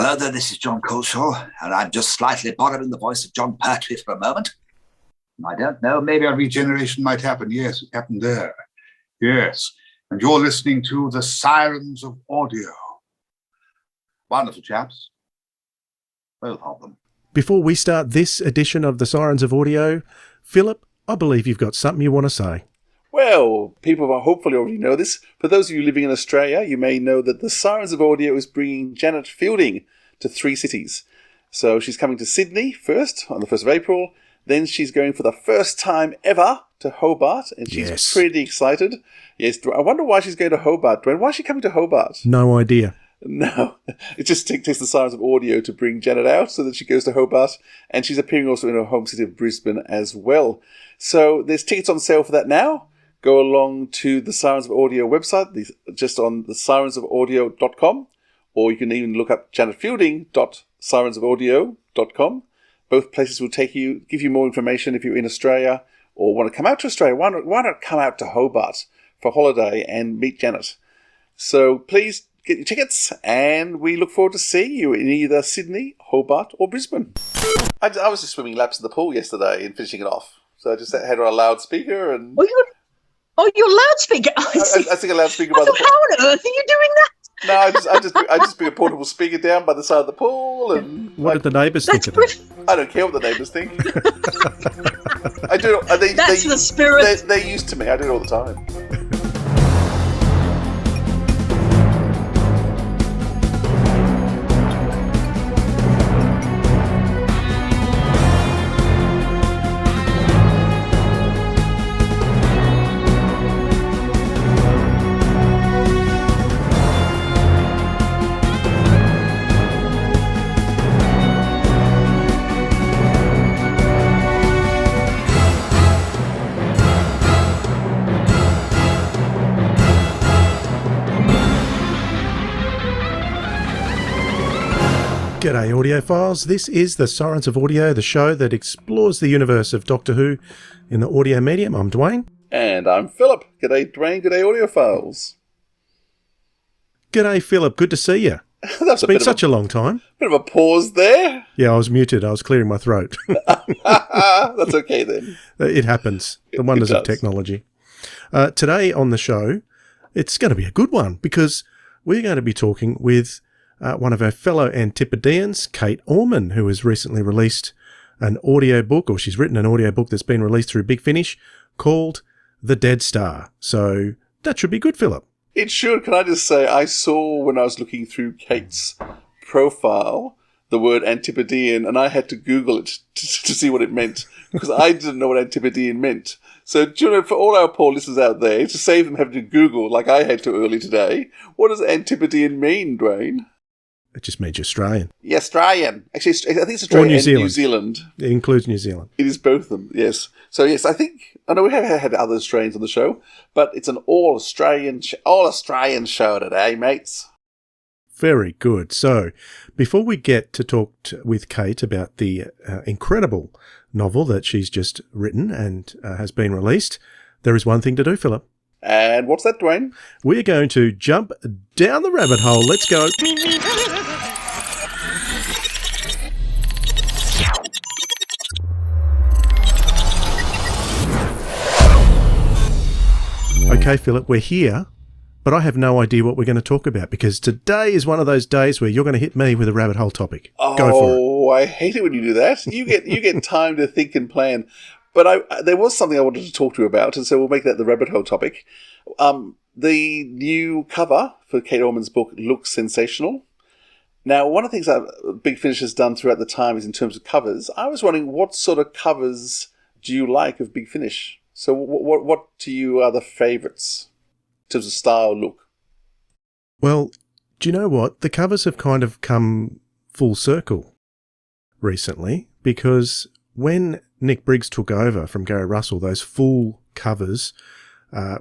Hello there, this is John Coleshaw, and I'm just slightly borrowing the voice of John Pertwee for a moment. I don't know, maybe a regeneration might happen. Yes, it happened there. Yes, and you're listening to the Sirens of Audio. Wonderful chaps. Both of them. Before we start this edition of the Sirens of Audio, Philip, I believe you've got something you want to say. Well, people will hopefully already know this. For those of you living in Australia, you may know that the Sirens of Audio is bringing Janet Fielding to 3 cities. So she's coming to Sydney first, on the 1st of April. Then she's going for the first time ever to Hobart, and she's pretty excited. Yes, I wonder why she's going to Hobart, Dwayne. Why is she coming to Hobart? No idea. No, it just takes the Sirens of Audio to bring Janet out so that she goes to Hobart, and she's appearing also in her home city of Brisbane as well. So there's tickets on sale for that now. Go along to the Sirens of Audio website, just on the sirensofaudio.com, or you can even look up janetfielding.sirensofaudio.com. Both places will give you more information if you're in Australia or want to come out to Australia. Why not come out to Hobart for a holiday and meet Janet? So please get your tickets, and we look forward to seeing you in either Sydney, Hobart, or Brisbane. I was just swimming laps in the pool yesterday and finishing it off. So I just had it on a loudspeaker and... your loudspeaker. I think a loudspeaker by the pool. How on earth are you doing that? No, I just bring a portable speaker down by the side of the pool, and what did the neighbours think of that? I don't care what the neighbours think. I do. That's the spirit. They're used to me. I do it all the time. G'day audiophiles, this is the Sirens of Audio, the show that explores the universe of Doctor Who in the audio medium. I'm Dwayne. And I'm Philip. G'day Dwayne, g'day audiophiles. G'day Philip, good to see you. It's been such a long time. Bit of a pause there. Yeah, I was muted, I was clearing my throat. That's okay then. It happens, the wonders of technology. Today on the show, it's going to be a good one because we're going to be talking with one of our fellow Antipodeans, Kate Orman, who has recently released an audiobook, or she's written an audiobook that's been released through Big Finish called The Dead Star. So that should be good, Philip. It should. Can I just say, I saw when I was looking through Kate's profile the word Antipodean, and I had to Google it to see what it meant, because I didn't know what Antipodean meant. So, do you know, for all our poor listeners out there, to save them having to Google, like I had to early today, what does Antipodean mean, Dwayne? It just means Australian. Yeah, Australian. Actually, I think it's Australia and New Zealand. It includes New Zealand. It is both of them, yes. So, yes, I know we have had other Australians on the show, but it's an all-Australian show today, mates. Very good. So, before we get to talk with Kate about the incredible novel that she's just written and has been released, there is one thing to do, Philip. And what's that, Dwayne? We're going to jump down the rabbit hole. Let's go. Okay, Philip, we're here, but I have no idea what we're going to talk about because today is one of those days where you're going to hit me with a rabbit hole topic. Go for it. Oh, I hate it when you do that. You get time to think and plan. But there was something I wanted to talk to you about, and so we'll make that the rabbit hole topic. The new cover for Kate Orman's book looks sensational. Now, one of the things that Big Finish has done throughout the time is in terms of covers. I was wondering, what sort of covers do you like of Big Finish? So what to you are the favourites in terms of style, look? Well, do you know what? The covers have kind of come full circle recently because when Nick Briggs took over from Gary Russell, those full covers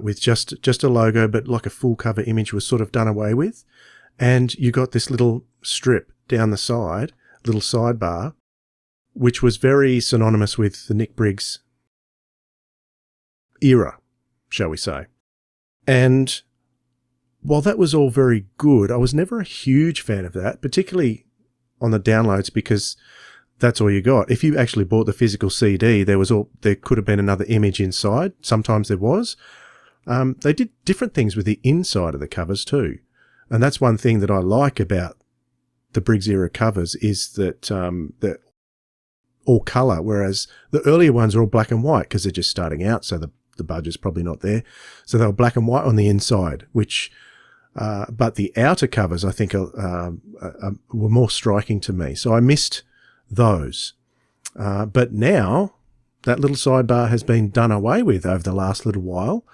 with just a logo but like a full cover image was sort of done away with. And you got this little strip down the side, little sidebar, which was very synonymous with the Nick Briggs era, shall we say. And while that was all very good, I was never a huge fan of that, particularly on the downloads because that's all you got. If you actually bought the physical CD, there could have been another image inside. Sometimes there was. They did different things with the inside of the covers too. And that's one thing that I like about the Briggs era covers is that they're all colour, whereas the earlier ones are all black and white because they're just starting out, so the budget's probably not there. So they were black and white on the inside, which... but the outer covers, I think, were more striking to me. So I missed those. But now that little sidebar has been done away with over the last little while.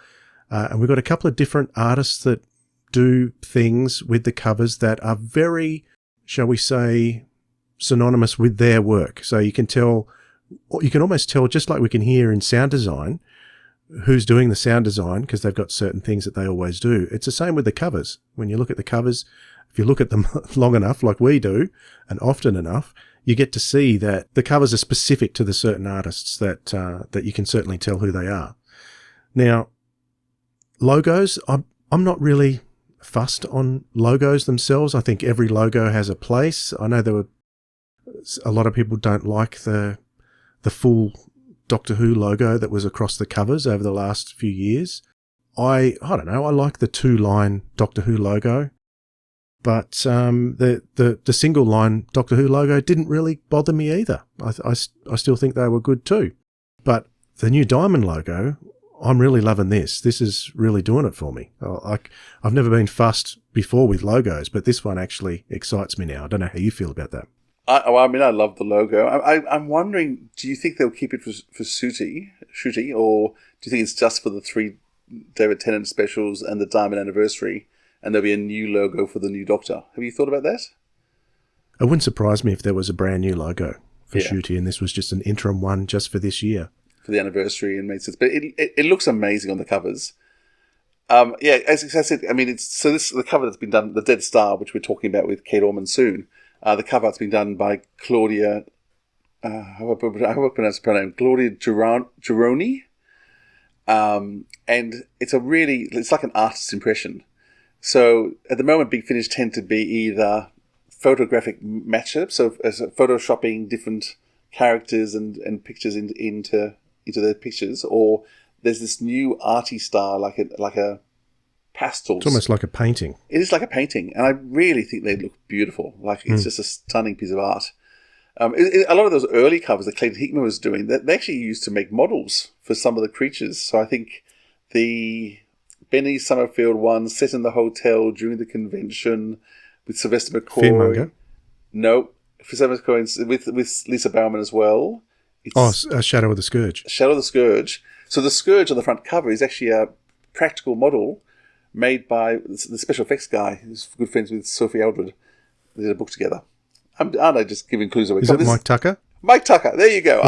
And we've got a couple of different artists that do things with the covers that are very, shall we say, synonymous with their work. So you can almost tell, just like we can hear in sound design, who's doing the sound design because they've got certain things that they always do. It's the same with the covers. When you look at the covers, if you look at them long enough, like we do, and often enough, you get to see that the covers are specific to the certain artists that you can certainly tell who they are. Now, logos, I'm not really fussed on logos themselves. I think every logo has a place. I know a lot of people don't like the full Doctor Who logo that was across the covers over the last few years. I don't know, I like the 2-line Doctor Who logo, but the single line Doctor Who logo didn't really bother me either. I still think they were good too. But the new Diamond logo, I'm really loving this. This is really doing it for me. I've never been fussed before with logos, but this one actually excites me now. I don't know how you feel about that. I love the logo. I'm wondering, do you think they'll keep it for Shooty, or do you think it's just for the 3 David Tennant specials and the Diamond Anniversary, and there'll be a new logo for the new Doctor? Have you thought about that? It wouldn't surprise me if there was a brand new logo for Shooty, and this was just an interim one just for this year. For the anniversary, and makes sense. But it looks amazing on the covers. As I said, I mean, this is the cover that's been done, the Dead Star, which we're talking about with Kate Orman soon. The cover has been done by Claudia, how do I pronounce her name? Claudia Gironi. And it's like an artist's impression. So at the moment, Big Finish tend to be either photographic matchups, so photoshopping different characters and pictures into their pictures, or there's this new arty style, like a pastels. It's almost like a painting. It is like a painting, and I really think they look beautiful. Like, it's just a stunning piece of art. A lot of those early covers that Clayton Hickman was doing, they actually used to make models for some of the creatures. So I think the Benny Summerfield one, set in the hotel during the convention with Sylvester McCoy. Fearmonger? No, for Sylvester McCoy with Lisa Bowerman as well. It's Shadow of the Scourge. Shadow of the Scourge. So the Scourge on the front cover is actually a practical model made by the special effects guy who's good friends with Sophie Eldred. They did a book together. Aren't I just giving clues away? Is it Mike Tucker? Mike Tucker. There you go.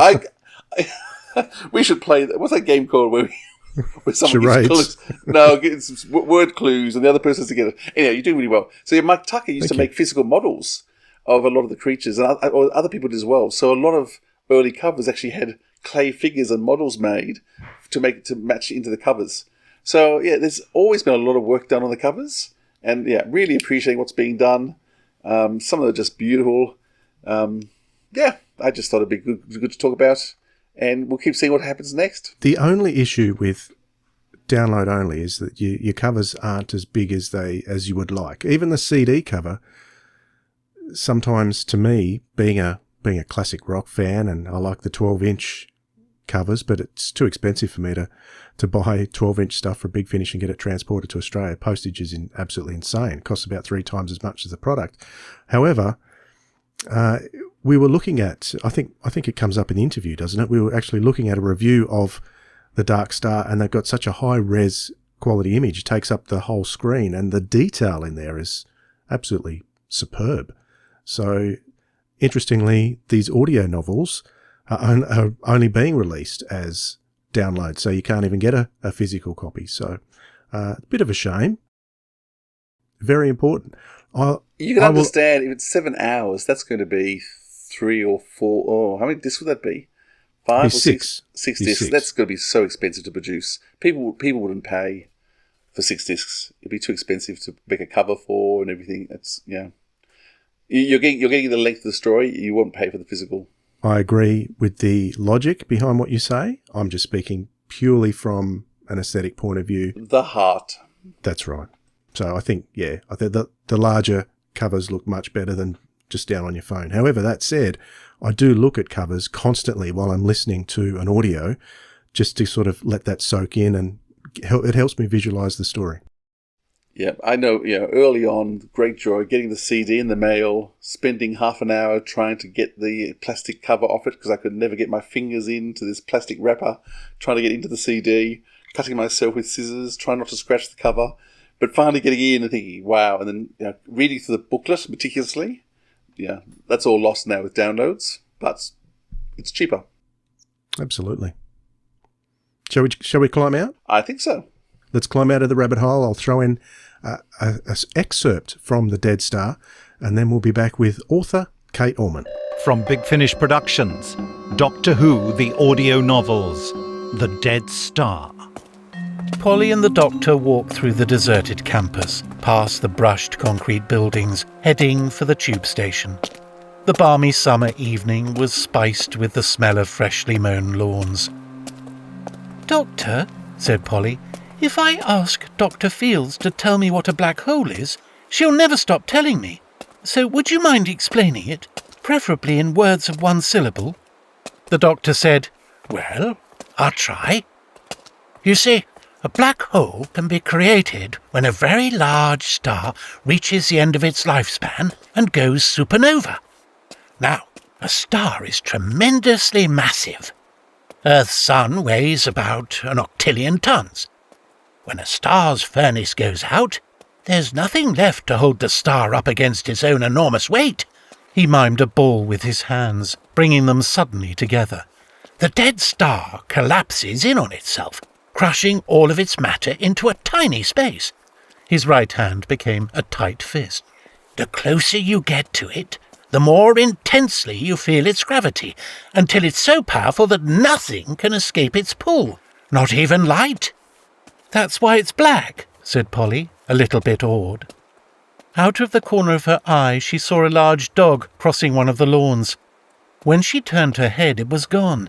We should play. What's that game called where someone gives clues? No, it's word clues, and the other person has to get it. Anyway, you're doing really well. So Mike Tucker used to make physical models of a lot of the creatures, and other people did as well. So a lot of early covers actually had clay figures and models made to match into the covers. So yeah, there's always been a lot of work done on the covers, and yeah, really appreciating what's being done. Some of them are just beautiful. I just thought it'd be good to talk about, and we'll keep seeing what happens next. The only issue with download only is that your covers aren't as big as you would like. Even the CD cover, sometimes to me, being a classic rock fan, and I like the 12-inch covers, but it's too expensive for me to buy 12-inch stuff for Big Finish and get it transported to Australia. Postage is absolutely insane. It costs about 3 times as much as the product. However, we were looking at, I think it comes up in the interview, doesn't it? We were actually looking at a review of the Dark Star, and they've got such a high-res quality image. It takes up the whole screen, and the detail in there is absolutely superb. So, interestingly, these audio novels are only being released as downloads, so you can't even get a physical copy. So, a bit of a shame. Very important. You can understand if it's 7 hours, that's going to be 3 or 4. Oh, how many discs would that be? 5 or 6? 6 discs. That's going to be so expensive to produce. People wouldn't pay for 6 discs. It'd be too expensive to make a cover for and everything. You're getting the length of the story. You won't pay for the physical. I agree with the logic behind what you say. I'm just speaking purely from an aesthetic point of view. The heart. That's right. So I think the larger covers look much better than just down on your phone. However, that said, I do look at covers constantly while I'm listening to an audio just to sort of let that soak in, and it helps me visualize the story. Yeah, I know, early on, great joy, getting the CD in the mail, spending half an hour trying to get the plastic cover off it because I could never get my fingers into this plastic wrapper, trying to get into the CD, cutting myself with scissors, trying not to scratch the cover, but finally getting in and thinking, wow, and then reading through the booklet meticulously. Yeah, that's all lost now with downloads, but it's cheaper. Absolutely. Shall we climb out? I think so. Let's climb out of the rabbit hole. I'll throw in an excerpt from The Dead Star, and then we'll be back with author Kate Orman. From Big Finish Productions, Doctor Who, the audio novels, The Dead Star. Polly and the Doctor walked through the deserted campus, past the brushed concrete buildings, heading for the tube station. The balmy summer evening was spiced with the smell of freshly mown lawns. "Doctor," said Polly, "if I ask Dr. Fields to tell me what a black hole is, she'll never stop telling me. So would you mind explaining it, preferably in words of one syllable?" The Doctor said, "Well, I'll try. You see, a black hole can be created when a very large star reaches the end of its lifespan and goes supernova. Now, a star is tremendously massive. Earth's sun weighs about an octillion tons. When a star's furnace goes out, there's nothing left to hold the star up against its own enormous weight." He mimed a ball with his hands, bringing them suddenly together. "The dead star collapses in on itself, crushing all of its matter into a tiny space." His right hand became a tight fist. "The closer you get to it, the more intensely you feel its gravity, until it's so powerful that nothing can escape its pull, not even light." "That's why it's black," said Polly, a little bit awed. Out of the corner of her eye she saw a large dog crossing one of the lawns. When she turned her head, it was gone.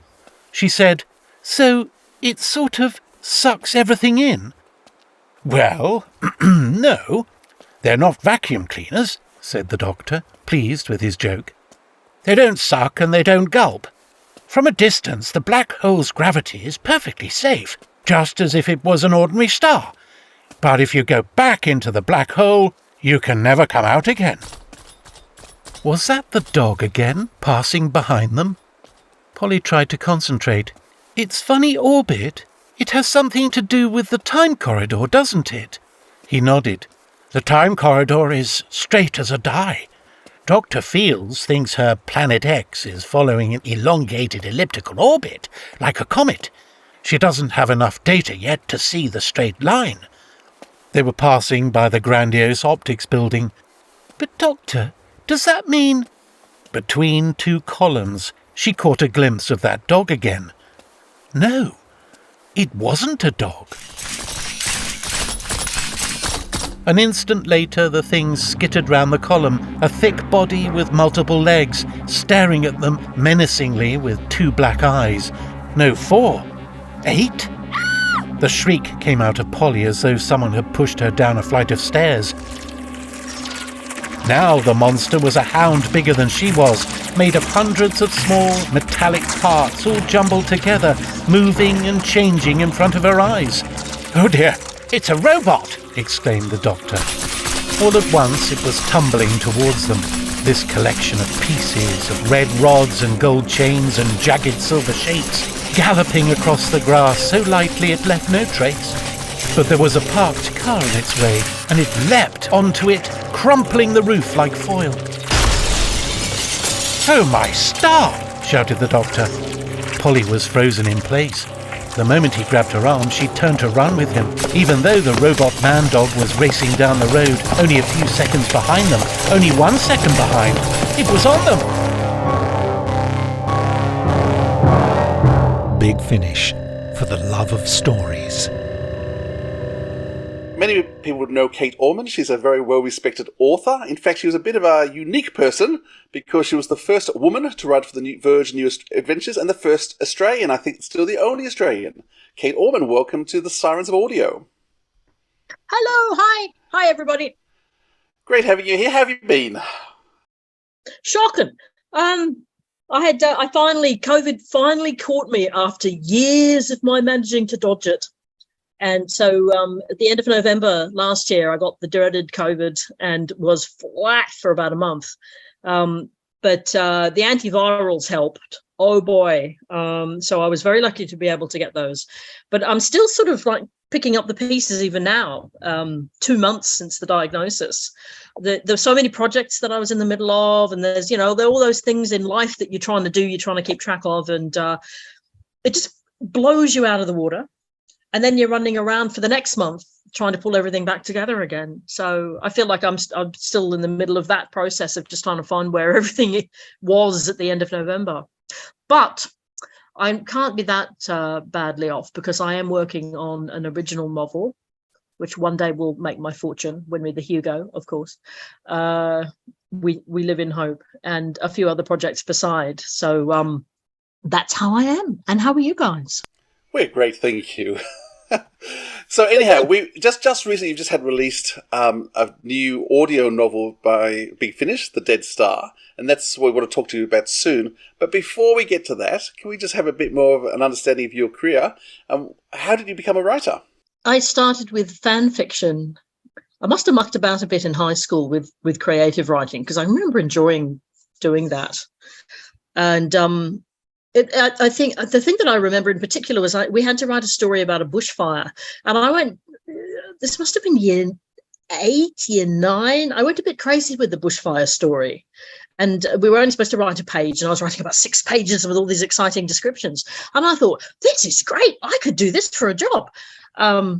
She said, "So it sort of sucks everything in?" "Well, no. They're not vacuum cleaners," said the Doctor, pleased with his joke. "They don't suck and they don't gulp. From a distance, the black hole's gravity is perfectly safe, just as if it was an ordinary star. But if you go back into the black hole, you can never come out again." Was that the dog again, passing behind them? Polly tried to concentrate. "Its funny orbit, it has something to do with the time corridor, doesn't it?" He nodded. "The time corridor is straight as a die. Dr. Fields thinks her Planet X is following an elongated elliptical orbit, like a comet. She doesn't have enough data yet to see the straight line." They were passing by the grandiose optics building. "But, Doctor, does that mean—" Between two columns, she caught a glimpse of that dog again. No, it wasn't a dog. An instant later, the thing skittered round the column, a thick body with multiple legs, staring at them menacingly with two black eyes. No, 4. 8? The shriek came out of Polly as though someone had pushed her down a flight of stairs. Now the monster was a hound bigger than she was, made of hundreds of small metallic parts all jumbled together, moving and changing in front of her eyes. "Oh dear, it's a robot!" exclaimed the Doctor. All at once it was tumbling towards them, this collection of pieces of red rods and gold chains and jagged silver shapes, galloping across the grass so lightly it left no trace. But there was a parked car in its way, and it leapt onto it, crumpling the roof like foil. "Oh, my star!" shouted the Doctor. Polly was frozen in place. The moment he grabbed her arm, she turned to run with him, even though the robot man-dog was racing down the road, only a few seconds behind them, only 1 second behind. It was on them! Big Finish, for the love of stories. Many people would know Kate Orman. She's a very well-respected author. In fact, she was a bit of a unique person because she was the first woman to write for the Verge New Adventures and the first Australian, I think still the only Australian. Kate Orman, welcome to the Sirens of Audio. Hello, hi. Hi, everybody. Great having you here. How have you been? Shocking. COVID finally caught me after years of my managing to dodge it. And so at the end of November last year, I got the dreaded COVID and was flat for about a month. But the antivirals helped. Oh, boy. So I was very lucky to be able to get those. But I'm still sort of like picking up the pieces even now, 2 months since the diagnosis. There's so many projects that I was in the middle of, and there's, there are all those things in life that you're trying to do, you're trying to keep track of, and it just blows you out of the water. And then you're running around for the next month trying to pull everything back together again. So I feel like I'm still in the middle of that process of just trying to find where everything was at the end of November. But I can't be that badly off because I am working on an original novel, which one day will make my fortune, win me the Hugo, of course. We live in hope, and a few other projects beside. So that's how I am. And how are you guys? We're great, thank you. So anyhow, we just recently you've just had released a new audio novel by Big Finish, The Dead Star, and that's what we want to talk to you about soon. But before we get to that, can we just have a bit more of an understanding of your career? How did you become a writer? I started with fan fiction. I must have mucked about a bit in high school with creative writing because I remember enjoying doing that. And I think the thing that I remember in particular was we had to write a story about a bushfire, and I went, this must have been year 8, year 9. I went a bit crazy with the bushfire story, and we were only supposed to write a page, and I was writing about 6 pages with all these exciting descriptions, and I thought, this is great. I could do this for a job. So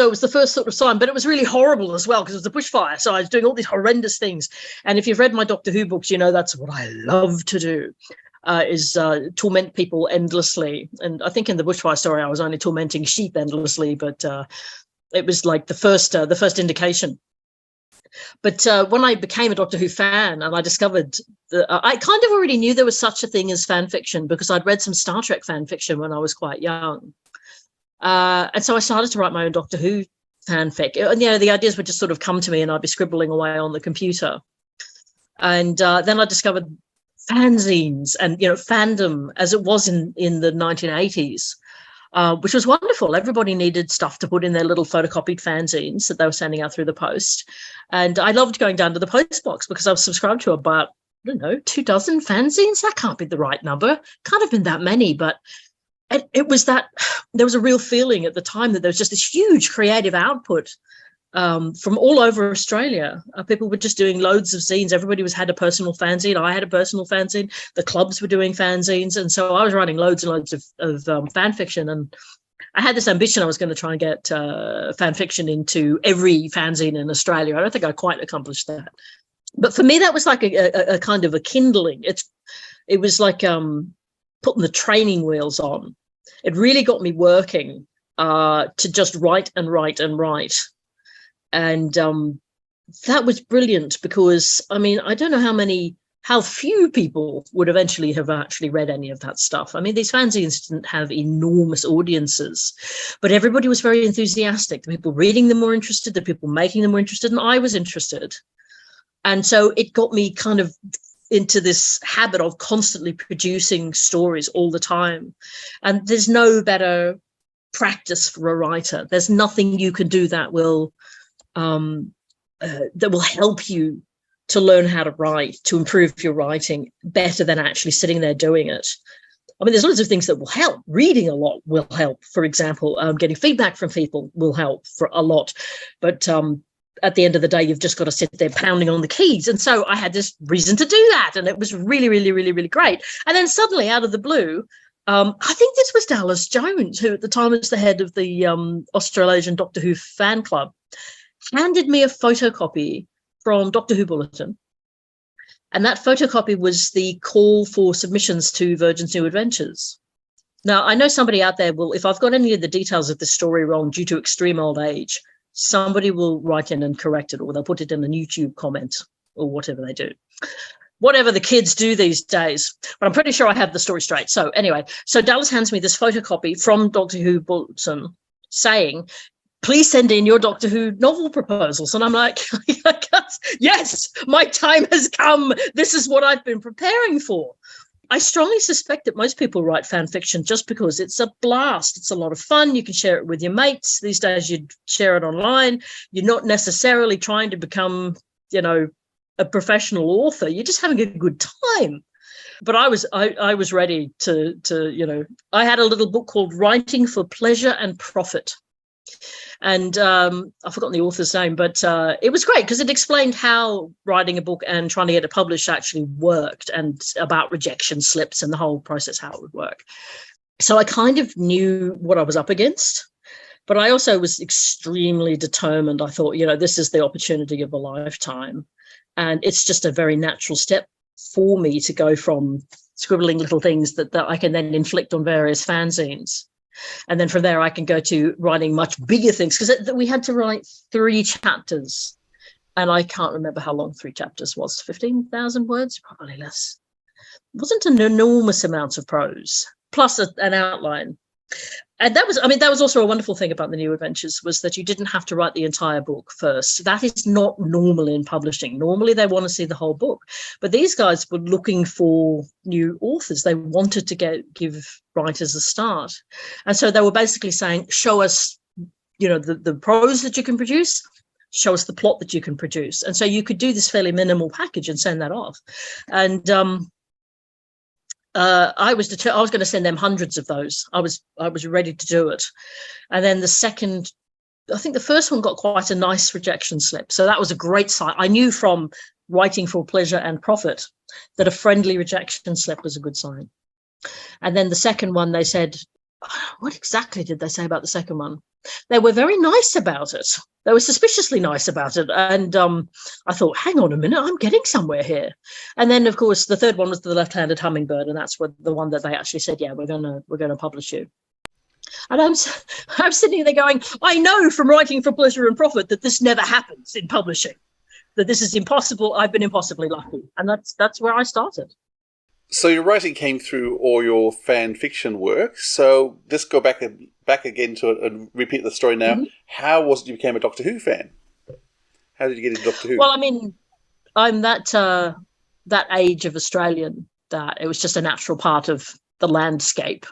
it was the first sort of time, but it was really horrible as well because it was a bushfire. So I was doing all these horrendous things. And if you've read my Doctor Who books, that's what I love to do. Is torment people endlessly. And I think in the bushfire story, I was only tormenting sheep endlessly, but it was like the first indication. But when I became a Doctor Who fan and I discovered I kind of already knew there was such a thing as fan fiction because I'd read some Star Trek fan fiction when I was quite young. And so I started to write my own Doctor Who fanfic. And, the ideas would just sort of come to me and I'd be scribbling away on the computer. And then I discovered fanzines and fandom as it was in the 1980s, which was wonderful. Everybody needed stuff to put in their little photocopied fanzines that they were sending out through the post, and I loved going down to the post box because I was subscribed to about 24 fanzines. That can't be the right number. Can't have been that many, but it was that there was a real feeling at the time that there was just this huge creative output from all over Australia. People were just doing loads of zines. Everybody had a personal fanzine. I had a personal fanzine. The clubs were doing fanzines. And so I was writing loads and loads of fan fiction. And I had this ambition. I was going to try and get fan fiction into every fanzine in Australia. I don't think I quite accomplished that. But for me, that was like a kind of a kindling. It was like putting the training wheels on. It really got me working to just write and write and write. And that was brilliant because, I don't know how few people would eventually have actually read any of that stuff. These fanzines didn't have enormous audiences, but everybody was very enthusiastic. The people reading them were interested, the people making them were interested, and I was interested. And so it got me kind of into this habit of constantly producing stories all the time. And there's no better practice for a writer. There's nothing you can do that will help you to learn how to write, to improve your writing better than actually sitting there doing it. There's lots of things that will help. Reading a lot will help. For example, getting feedback from people will help for a lot. But at the end of the day, you've just got to sit there pounding on the keys. And so I had this reason to do that. And it was really, really, really, really great. And then suddenly out of the blue, I think this was Dallas Jones, who at the time was the head of the Australasian Doctor Who fan club, handed me a photocopy from Doctor Who Bulletin. And that photocopy was the call for submissions to Virgin's New Adventures. Now, I know somebody out there will, if I've got any of the details of the story wrong due to extreme old age, somebody will write in and correct it, or they'll put it in a YouTube comment or whatever they do. Whatever the kids do these days. But I'm pretty sure I have the story straight. So anyway, so Dallas hands me this photocopy from Doctor Who Bulletin saying, please send in your Doctor Who novel proposals. And I'm like, yes, my time has come. This is what I've been preparing for. I strongly suspect that most people write fan fiction just because it's a blast. It's a lot of fun. You can share it with your mates. These days you'd share it online. You're not necessarily trying to become, a professional author. You're just having a good time. But I was ready to I had a little book called Writing for Pleasure and Profit. And I've forgotten the author's name, but it was great because it explained how writing a book and trying to get it published actually worked, and about rejection slips and the whole process, how it would work. So I kind of knew what I was up against, but I also was extremely determined. I thought, this is the opportunity of a lifetime. And it's just a very natural step for me to go from scribbling little things that I can then inflict on various fanzines. And then from there, I can go to writing much bigger things, because we had to write 3 chapters. And I can't remember how long 3 chapters was, 15,000 words, probably less. It wasn't an enormous amount of prose, plus an outline. And that was also a wonderful thing about the New Adventures, was that you didn't have to write the entire book first. That is not normal in publishing. Normally they want to see the whole book, but these guys were looking for new authors. They wanted to give writers a start. And so they were basically saying, show us, the prose that you can produce, show us the plot that you can produce. And so you could do this fairly minimal package and send that off. And, I was going to send them hundreds of those. I was ready to do it. And then I think the first one got quite a nice rejection slip. So that was a great sign. I knew from Writing for Pleasure and Profit that a friendly rejection slip was a good sign. And then the second one, they said, what exactly did they say about the second one? They were very nice about it. They were suspiciously nice about it. And I thought, hang on a minute, I'm getting somewhere here. And then, of course, the third one was The Left-Handed Hummingbird. And that's the one that they actually said, yeah, we're going to publish you. And I'm sitting there going, I know from Writing for Pleasure and Profit that this never happens in publishing, that this is impossible. I've been impossibly lucky. And that's where I started. So your writing came through all your fan fiction work. So let's go back again to it and repeat the story now. Mm-hmm. How was it you became a Doctor Who fan? How did you get into Doctor Who? Well, I mean, I'm that age of Australian that it was just a natural part of the landscape,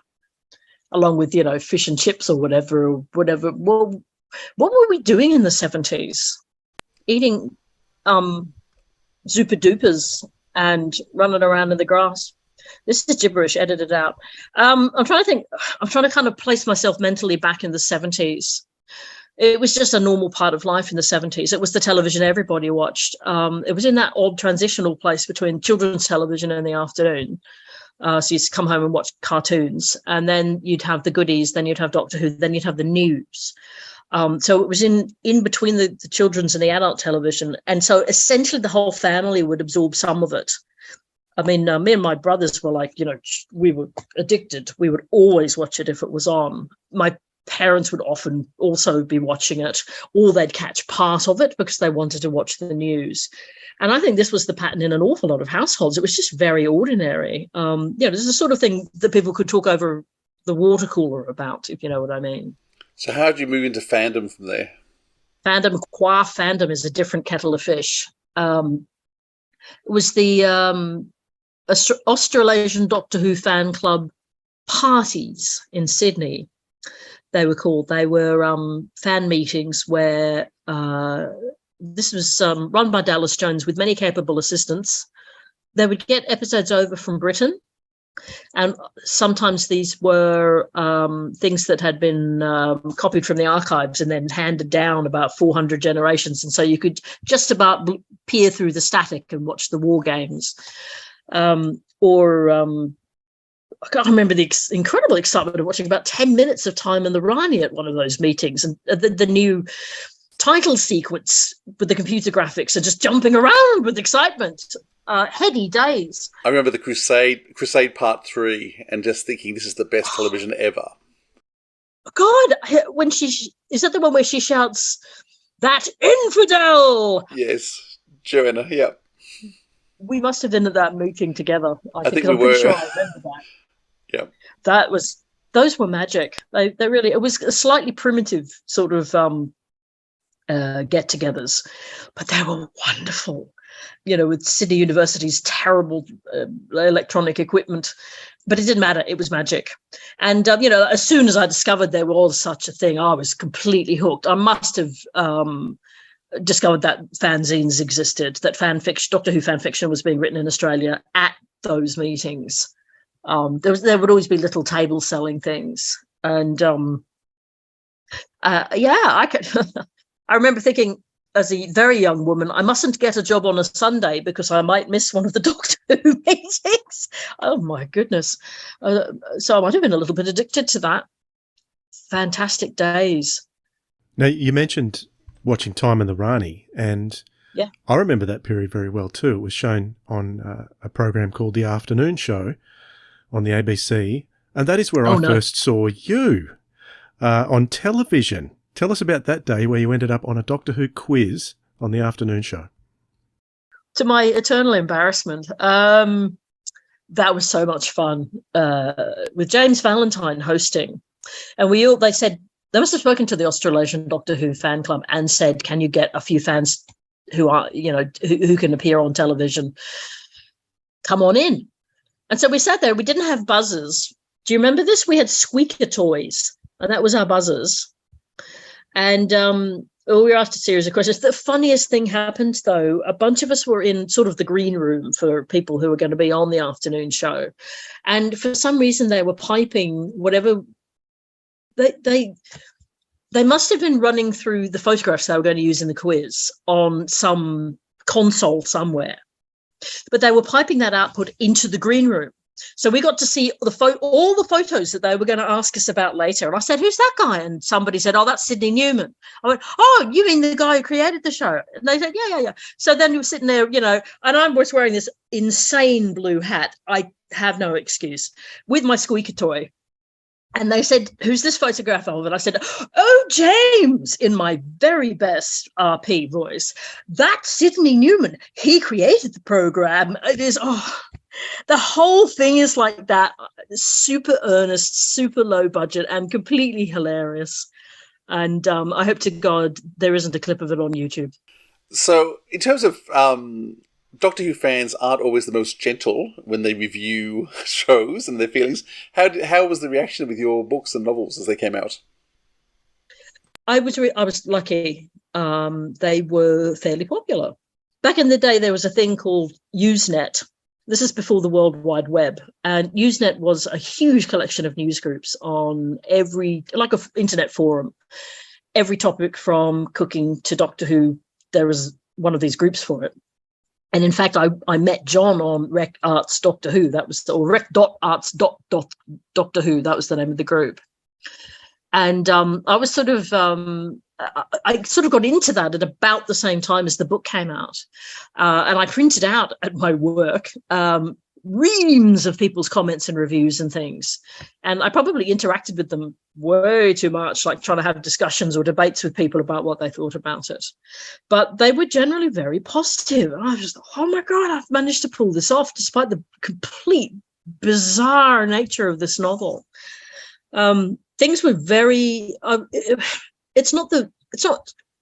along with, fish and chips or whatever. Well, what were we doing in the 70s? Eating Zupa Dupas and running around in the grass. This is gibberish, edit it out. I'm trying to kind of place myself mentally back in the 70s. It was just a normal part of life in the 70s. It was the television everybody watched. It was in that odd transitional place between children's television in the afternoon. So you'd come home and watch cartoons, and then you'd have the goodies, then you'd have Doctor Who, then you'd have the news. So it was in between the children's and the adult television. And so essentially the whole family would absorb some of it. I mean, me and my brothers were like, we were addicted. We would always watch it if it was on. My parents would often also be watching it, or they'd catch part of it because they wanted to watch the news. And I think this was the pattern in an awful lot of households. It was just very ordinary. This is the sort of thing that people could talk over the water cooler about, if you know what I mean. So how did you move into fandom from there? Fandom is a different kettle of fish. It was the Australasian Doctor Who fan club parties in Sydney, they were called. They were fan meetings where this was run by Dallas Jones with many capable assistants. They would get episodes over from Britain. And sometimes these were things that had been copied from the archives and then handed down about 400 generations. And so you could just about peer through the static and watch the war games. I can't remember the incredible excitement of watching about 10 minutes of Time in the Rani at one of those meetings. And the new title sequence with the computer graphics and just jumping around with excitement. Heady days. I remember the Crusade Part 3 and just thinking this is the best television ever. God, when is that the one where she shouts, that infidel. Yes, Joanna. Yeah, We must have been at that meeting together. I think 'cause we I'm pretty were. sure I remember that. Yeah, Those were magic. They really, it was a slightly primitive sort of get-togethers, but they were wonderful. With Sydney University's terrible electronic equipment, but it didn't matter. It was magic. And, as soon as I discovered there was such a thing, I was completely hooked. I must have discovered that fanzines existed, that Doctor Who fan fiction was being written in Australia at those meetings. There would always be little tables selling things. And, I could... I remember thinking, as a very young woman, I mustn't get a job on a Sunday because I might miss one of the Doctor Who meetings. Oh, my goodness. So I might have been a little bit addicted to that. Fantastic days. Now, you mentioned watching Time in the Rani, and yeah, I remember that period very well too. It was shown on a program called The Afternoon Show on the ABC, and that is where I first saw you on television. Tell us about that day where you ended up on a Doctor Who quiz on the afternoon show. To my eternal embarrassment, that was so much fun with James Valentine hosting. And they said, they must have spoken to the Australasian Doctor Who fan club and said, can you get a few fans who are, who can appear on television? Come on in. And so we sat there. We didn't have buzzers. Do you remember this? We had squeaker toys, and that was our buzzers. And we were asked a series of questions. The funniest thing happened, though. A bunch of us were in sort of the green room for people who were going to be on the afternoon show. And for some reason, they were piping whatever. They must have been running through the photographs they were going to use in the quiz on some console somewhere. But they were piping that output into the green room. So we got to see all the photos that they were going to ask us about later. And I said, who's that guy? And somebody said, oh, that's Sidney Newman. I went, oh, you mean the guy who created the show? And they said, yeah. So then we were sitting there, and I was wearing this insane blue hat. I have no excuse, with my squeaker toy. And they said, who's this photograph of? And I said, oh, James, in my very best RP voice. That's Sidney Newman. He created the program. It is, the whole thing is like that, super earnest, super low budget, and completely hilarious. And I hope to God there isn't a clip of it on YouTube. So in terms of Doctor Who fans aren't always the most gentle when they review shows and their feelings. How was the reaction with your books and novels as they came out? I was lucky. They were fairly popular. Back in the day, there was a thing called Usenet. This is before the World Wide Web. And Usenet was a huge collection of news groups on like an internet forum. Every topic from cooking to Doctor Who, there was one of these groups for it. And in fact, I met John on Rec Arts Doctor Who. That was rec.arts. Doctor Who. That was the name of the group. And I was I sort of got into that at about the same time as the book came out. And I printed out at my work reams of people's comments and reviews and things. And I probably interacted with them way too much, like trying to have discussions or debates with people about what they thought about it. But they were generally very positive. And I was just, oh my God, I've managed to pull this off despite the complete bizarre nature of this novel. Things were very, it's not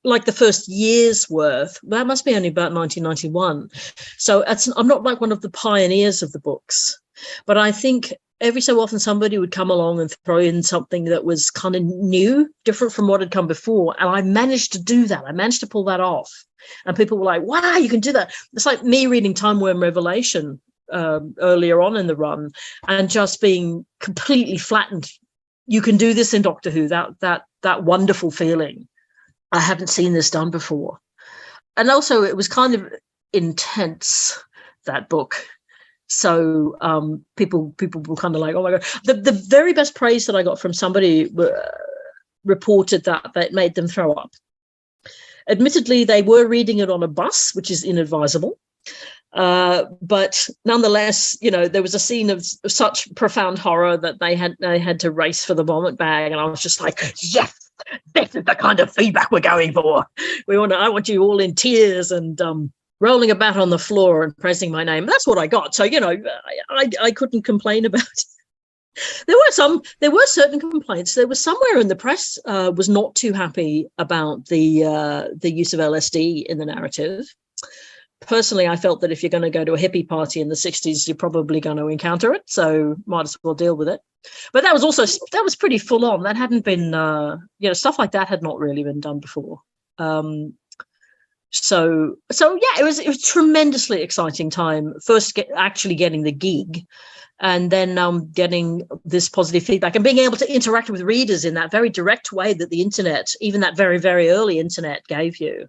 like the first year's worth. That must be only about 1991. So I'm not like one of the pioneers of the books, but I think every so often somebody would come along and throw in something that was kind of new, different from what had come before. And I managed to do that. I managed to pull that off. And people were like, wow, you can do that. It's like me reading Time Worm Revelation earlier on in the run and just being completely flattened. You can do this in Doctor Who, that wonderful feeling. I haven't seen this done before. And also it was kind of intense, that book. So people were kind of like, oh my God. The very best praise that I got from somebody reported that it made them throw up. Admittedly, they were reading it on a bus, which is inadvisable. But nonetheless, there was a scene of such profound horror that they had to race for the vomit bag. And I was just like, yes, This is the kind of feedback we're going for. I want you all in tears and rolling about on the floor and praising my name. That's what I got. So, I couldn't complain about it. There were certain complaints. There was somewhere in the press was not too happy about the use of LSD in the narrative. Personally, I felt that if you're going to go to a hippie party in the 60s, you're probably going to encounter it. So might as well deal with it. But that was pretty full on. That hadn't been, stuff like that had not really been done before. So yeah, it was a tremendously exciting time. First, actually getting the gig, and then getting this positive feedback and being able to interact with readers in that very direct way that the internet, even that very, very early internet, gave you.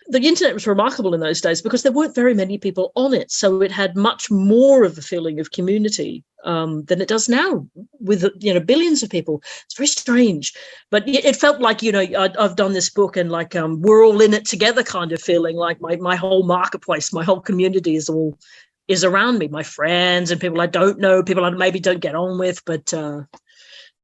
The internet was remarkable in those days because there weren't very many people on it. So it had much more of a feeling of community than it does now with, billions of people. It's very strange. But it felt like, I've done this book and like we're all in it together kind of feeling, like my whole marketplace, my whole community is around me, my friends and people I don't know, people I maybe don't get on with. But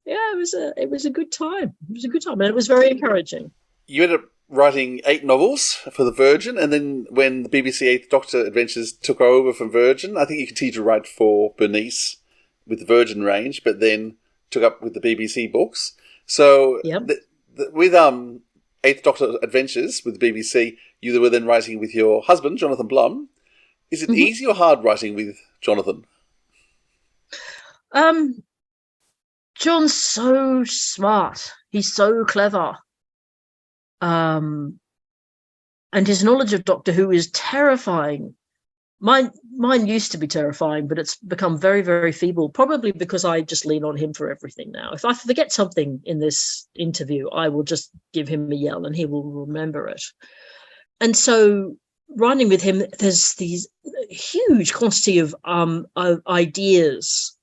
it was a good time. It was a good time and it was very encouraging. You ended up writing 8 novels for the Virgin, and then when the BBC Eighth Doctor Adventures took over from Virgin, I think you continued to write for Bernice with the Virgin range, but then took up with the BBC books. So yep. With Eighth Doctor Adventures with the BBC, you were then writing with your husband, Jonathan Blum. Is it easy or hard writing with Jonathan? John's so smart. He's so clever. And his knowledge of Doctor Who is terrifying. Mine used to be terrifying, but it's become very, very feeble, probably because I just lean on him for everything now. If I forget something in this interview, I will just give him a yell and he will remember it. And so writing with him, there's these huge quantity of ideas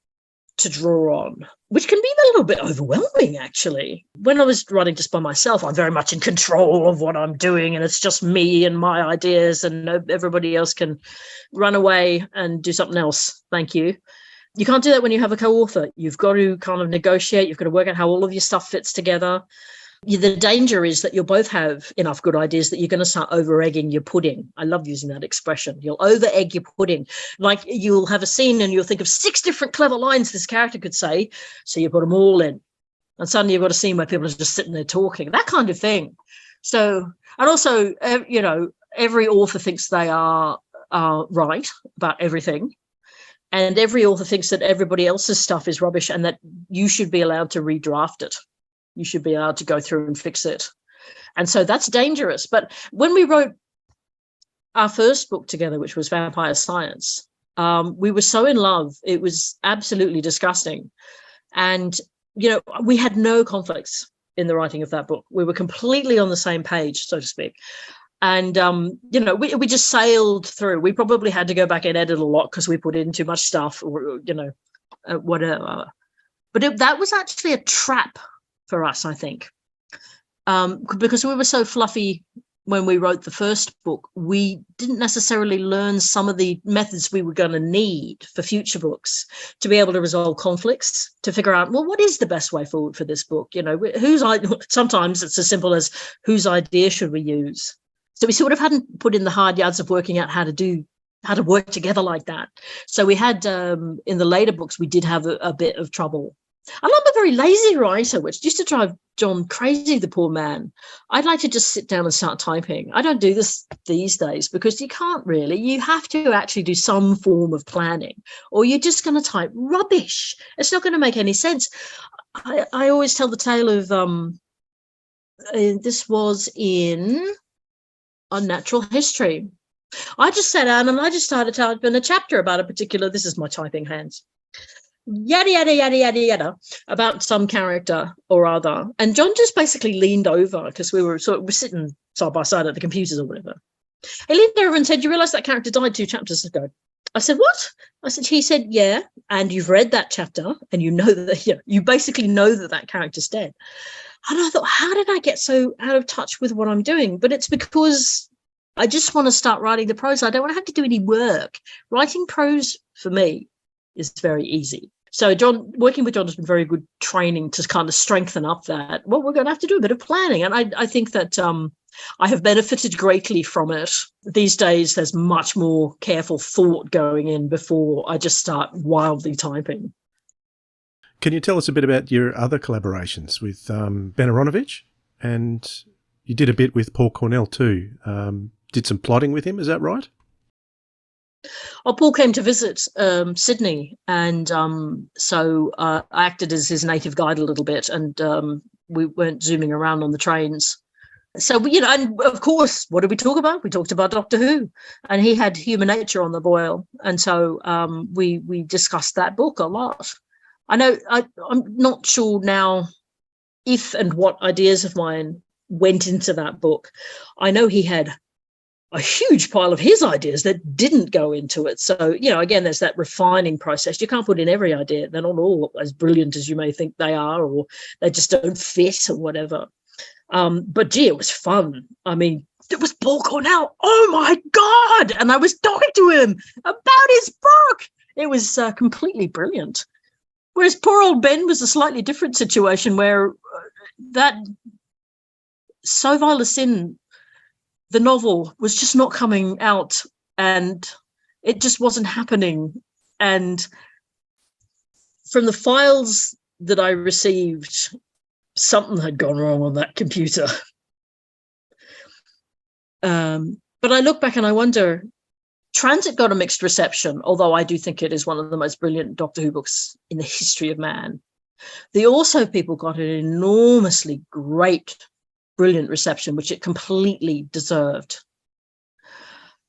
to draw on, which can be a little bit overwhelming, actually. When I was writing just by myself, I'm very much in control of what I'm doing, and it's just me and my ideas, and everybody else can run away and do something else. Thank you. You can't do that when you have a co-author. You've got to kind of negotiate. You've got to work out how all of your stuff fits together. The danger is that you'll both have enough good ideas that you're going to start over-egging your pudding. I love using that expression. You'll over-egg your pudding. Like you'll have a scene and you'll think of 6 different clever lines this character could say. So you put them all in. And suddenly you've got a scene where people are just sitting there talking, that kind of thing. So, and also, every author thinks they are right about everything. And every author thinks that everybody else's stuff is rubbish and that you should be allowed to redraft it. You should be able to go through and fix it. And so that's dangerous. But when we wrote our first book together, which was Vampire Science, we were so in love. It was absolutely disgusting. And, we had no conflicts in the writing of that book. We were completely on the same page, so to speak. And, we just sailed through. We probably had to go back and edit a lot because we put in too much stuff or, whatever. But that was actually a trap for us, I think, because we were so fluffy when we wrote the first book. We didn't necessarily learn some of the methods we were going to need for future books to be able to resolve conflicts, to figure out, well, what is the best way forward for this book? Sometimes it's as simple as whose idea should we use? So we sort of hadn't put in the hard yards of working out how to work together like that. So we had, in the later books, we did have a bit of trouble. And I'm a very lazy writer, which used to drive John crazy, the poor man. I'd like to just sit down and start typing. I don't do this these days because you can't really. You have to actually do some form of planning or you're just going to type rubbish. It's not going to make any sense. I always tell the tale of, this was in Unnatural History. I just sat down and I just started typing a chapter about a particular, this is my typing hands, yada, yada, yada, yada, yada, about some character or other. And John just basically leaned over because we were sitting side by side at the computers or whatever. He leaned over and said, you realise that character died 2 chapters ago? I said, what? He said, yeah. And you've read that chapter and you know that, you basically know that character's dead. And I thought, how did I get so out of touch with what I'm doing? But it's because I just want to start writing the prose. I don't want to have to do any work. Writing prose for me is very easy. So working with John has been very good training to kind of strengthen up that. Well, we're going to have to do a bit of planning. And I think that I have benefited greatly from it. These days, there's much more careful thought going in before I just start wildly typing. Can you tell us a bit about your other collaborations with Ben Aronovich? And you did a bit with Paul Cornell too. Did some plotting with him, is that right? Well, Paul came to visit Sydney, and so I acted as his native guide a little bit, and we weren't zooming around on the trains. So, and of course, what did we talk about? We talked about Doctor Who, and he had Human Nature on the boil. And so we discussed that book a lot. I know I'm not sure now if and what ideas of mine went into that book. I know he had a huge pile of his ideas that didn't go into it. So, again, there's that refining process. You can't put in every idea. They're not all as brilliant as you may think they are, or they just don't fit or whatever. But gee, it was fun. I mean, it was Paul Cornell. Oh my God. And I was talking to him about his book. It was completely brilliant. Whereas poor old Ben was a slightly different situation where that So Vile a Sin, the novel, was just not coming out, and it just wasn't happening. And from the files that I received, something had gone wrong on that computer. But I look back and I wonder, Transit got a mixed reception, although I do think it is one of the most brilliant Doctor Who books in the history of man. The Also people got an enormously great, brilliant reception, which it completely deserved.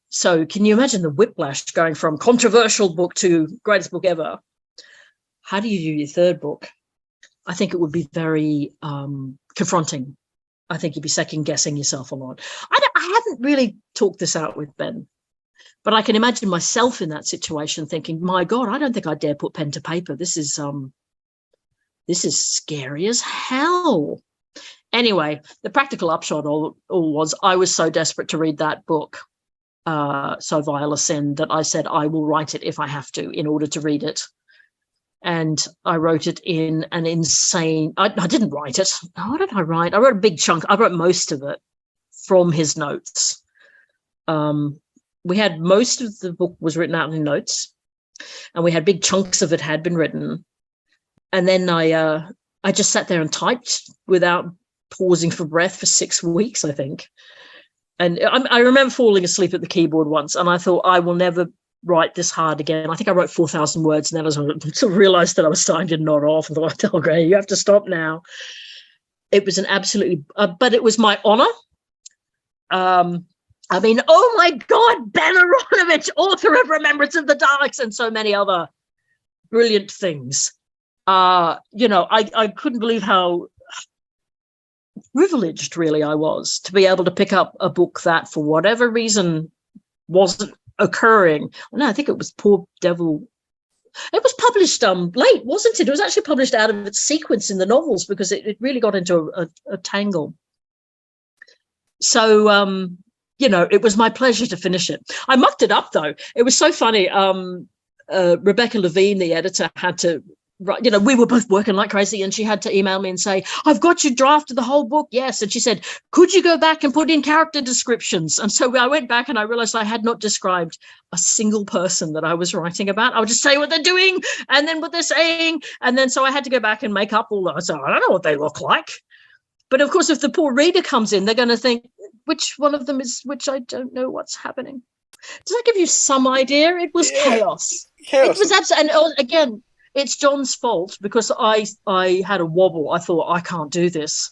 So can you imagine the whiplash going from controversial book to greatest book ever? How do you do your third book? I think it would be very confronting. I think you'd be second guessing yourself a lot. I haven't really talked this out with Ben, but I can imagine myself in that situation thinking, my God, I don't think I dare put pen to paper. This is scary as hell. Anyway, the practical upshot all was I was so desperate to read that book, So Vile a Sin, that I said I will write it if I have to in order to read it. And I wrote it in an insane... I didn't write it. What did I write? I wrote a big chunk. I wrote most of it from his notes. We had most of the book was written out in notes, and we had big chunks of it had been written. And then I just sat there and typed without pausing for breath for 6 weeks, I think. And I remember falling asleep at the keyboard once, and I thought, I will never write this hard again. I think I wrote 4,000 words, and then I sort of realized that I was starting to nod off and thought, oh, Gray, you have to stop now. It was an absolutely, but it was my honor. I mean, oh my God, Ben Aronovich, author of Remembrance of the Daleks, and so many other brilliant things. I couldn't believe how privileged really I was to be able to pick up a book that for whatever reason wasn't occurring. No, I think it was Poor Devil. It was published late, wasn't it? It was actually published out of its sequence in the novels because it really got into a tangle. So, it was my pleasure to finish it. I mucked it up, though. It was so funny. Rebecca Levine, the editor, had to... we were both working like crazy, and she had to email me and say, I've got you drafted the whole book. Yes. And she said, could you go back and put in character descriptions? And so I went back and I realized I had not described a single person that I was writing about. I would just say what they're doing and then what they're saying. And then so I had to go back and make up all that. So I don't know what they look like. But of course, if the poor reader comes in, they're going to think, which one of them is which? I don't know what's happening. Does that give you some idea? It was chaos. It was absolutely, and again, it's John's fault because I had a wobble. I thought, I can't do this.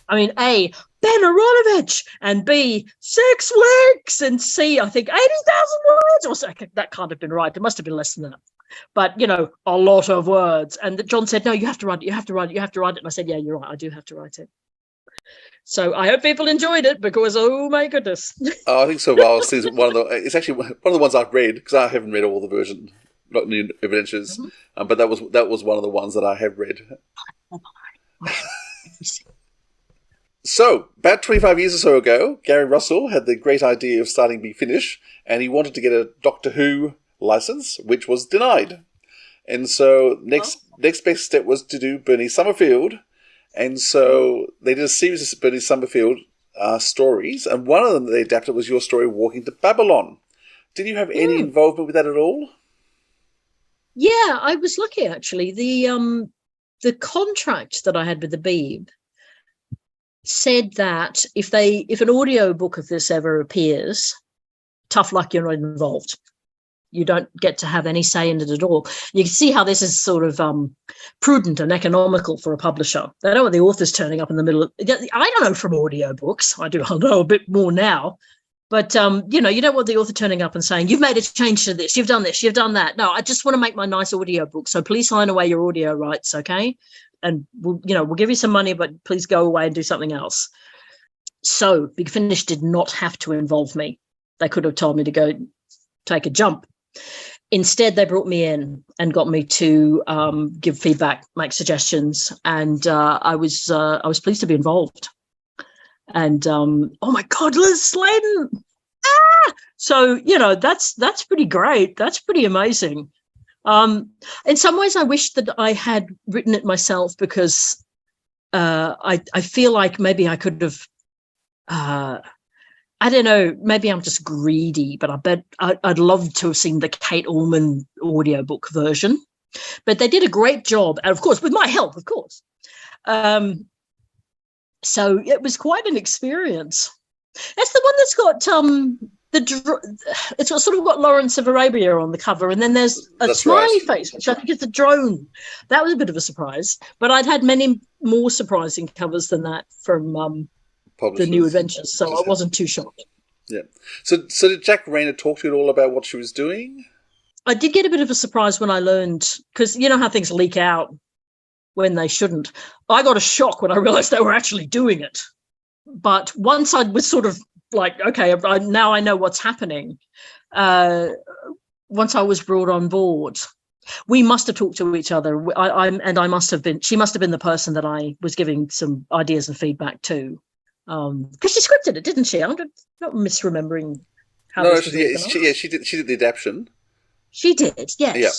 I mean, A, Ben Aronovich, and B, 6 weeks, and C, I think 80,000 words, or so. That can't have been right. It must have been less than that. But, a lot of words. And John said, no, you have to write it. You have to write it. You have to write it. And I said, yeah, you're right. I do have to write it. So I hope people enjoyed it because, oh my goodness. I think So Vile is it's actually one of the ones I've read because I haven't read all the version. Not New Adventures, but that was one of the ones that I have read. So, about 25 years or so ago, Gary Russell had the great idea of starting Be Finish, and he wanted to get a Doctor Who license, which was denied. And so next best step was to do Bernie Summerfield. And so they did a series of Bernie Summerfield stories, and one of them that they adapted was your story, Walking to Babylon. Did you have any involvement with that at all? Yeah, I was lucky actually. The contract that I had with the Beeb said that if an audio book of this ever appears, tough luck, you're not involved. You don't get to have any say in it at all. You can see how this is sort of prudent and economical for a publisher. They don't want the authors turning up in the middle of, I don't know from audiobooks. I know a bit more now. But, you don't want the author turning up and saying, you've made a change to this, you've done that. No, I just want to make my nice audiobook. So please sign away your audio rights, okay? And we'll give you some money, but please go away and do something else. So Big Finish did not have to involve me. They could have told me to go take a jump. Instead, they brought me in and got me to give feedback, make suggestions, and I was pleased to be involved. And oh my God, Liz Sladen! So that's pretty great. That's pretty amazing. In some ways, I wish that I had written it myself because I feel like maybe I could have. I don't know, maybe I'm just greedy, but I bet I'd love to have seen the Kate Orman audiobook version. But they did a great job, and of course, with my help, of course. So it was quite an experience. That's the one that's got it's got sort of got Lawrence of Arabia on the cover, and then there's a smiley face, which I think is a drone. That was a bit of a surprise, but I'd had many more surprising covers than that from the New Adventures, so I wasn't too shocked. Yeah. So did Jack Rayner talk to you at all about what she was doing? I did get a bit of a surprise when I learned, because you know how things leak out when they shouldn't. I got a shock when I realized they were actually doing it. But once I was sort of like, okay, now I know what's happening. Once I was brought on board, we must have talked to each other. She must have been the person that I was giving some ideas and feedback to. Because she scripted it, didn't she? I'm not misremembering how this was she did the adaptation. She did, yes. Yeah.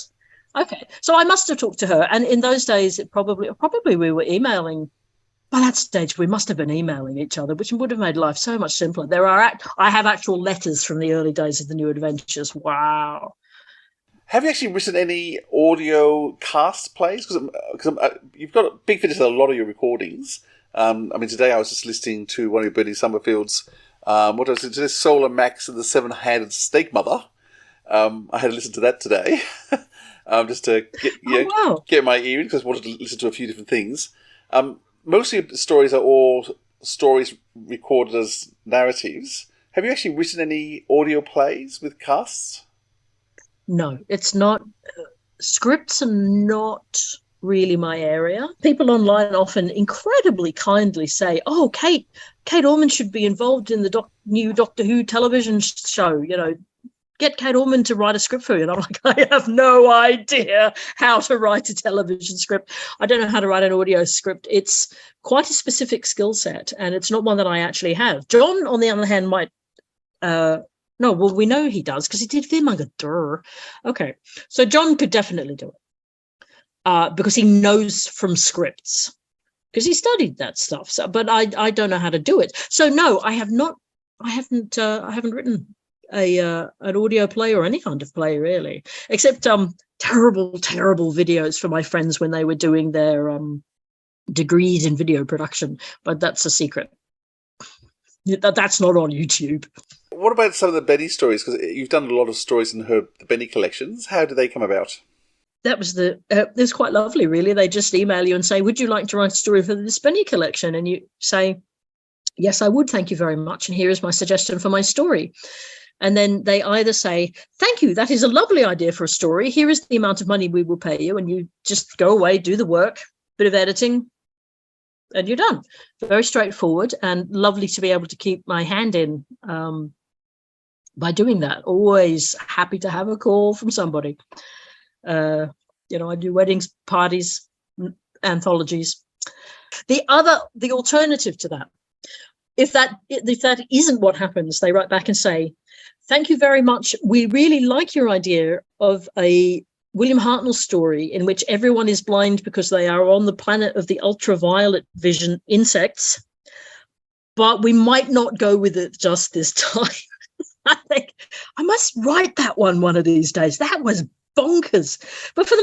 Okay, so I must have talked to her, and in those days, probably we were emailing. By that stage, we must have been emailing each other, which would have made life so much simpler. I have actual letters from the early days of the New Adventures. Wow. Have you actually written any audio cast plays? Because you've got Big Finish a lot of your recordings. Today I was just listening to one of your Bernie Summerfield's, what was it? Solar Max and the Seven-Handed Snake Mother. I had to listen to that today, just to get my ear in, because I wanted to listen to a few different things. Most of your stories are all stories recorded as narratives. Have you actually written any audio plays with casts? No, it's not. Scripts are not really my area. People online often incredibly kindly say, oh, Kate Orman should be involved in the new Doctor Who television show, get Kate Orman to write a script for you. And I'm like, I have no idea how to write a television script. I don't know how to write an audio script. It's quite a specific skill set, and it's not one that I actually have. John, on the other hand, might... we know he does, because he did Fearmonger. Okay, so John could definitely do it, because he knows from scripts, because he studied that stuff. So, but I don't know how to do it. So no, I haven't written an audio play or any kind of play really, except terrible videos for my friends when they were doing their degrees in video production, but that's a secret. That's not on YouTube. What about some of the Benny stories? Because you've done a lot of stories in the Benny collections. How did they come about? That was it was quite lovely, really. They just email you and say, would you like to write a story for the Benny collection? And you say, yes, I would, thank you very much, and here is my suggestion for my story. And then they either say, thank you, that is a lovely idea for a story, here is the amount of money we will pay you, and you just go away, do the work, bit of editing, and you're done. Very straightforward, and lovely to be able to keep my hand in by doing that. Always happy to have a call from somebody. I do weddings, parties, anthologies. The alternative to that, if that isn't what happens, they write back and say, thank you very much. We really like your idea of a William Hartnell's story in which everyone is blind because they are on the planet of the ultraviolet vision insects, but we might not go with it just this time. I think I must write that one of these days. That was bonkers. But for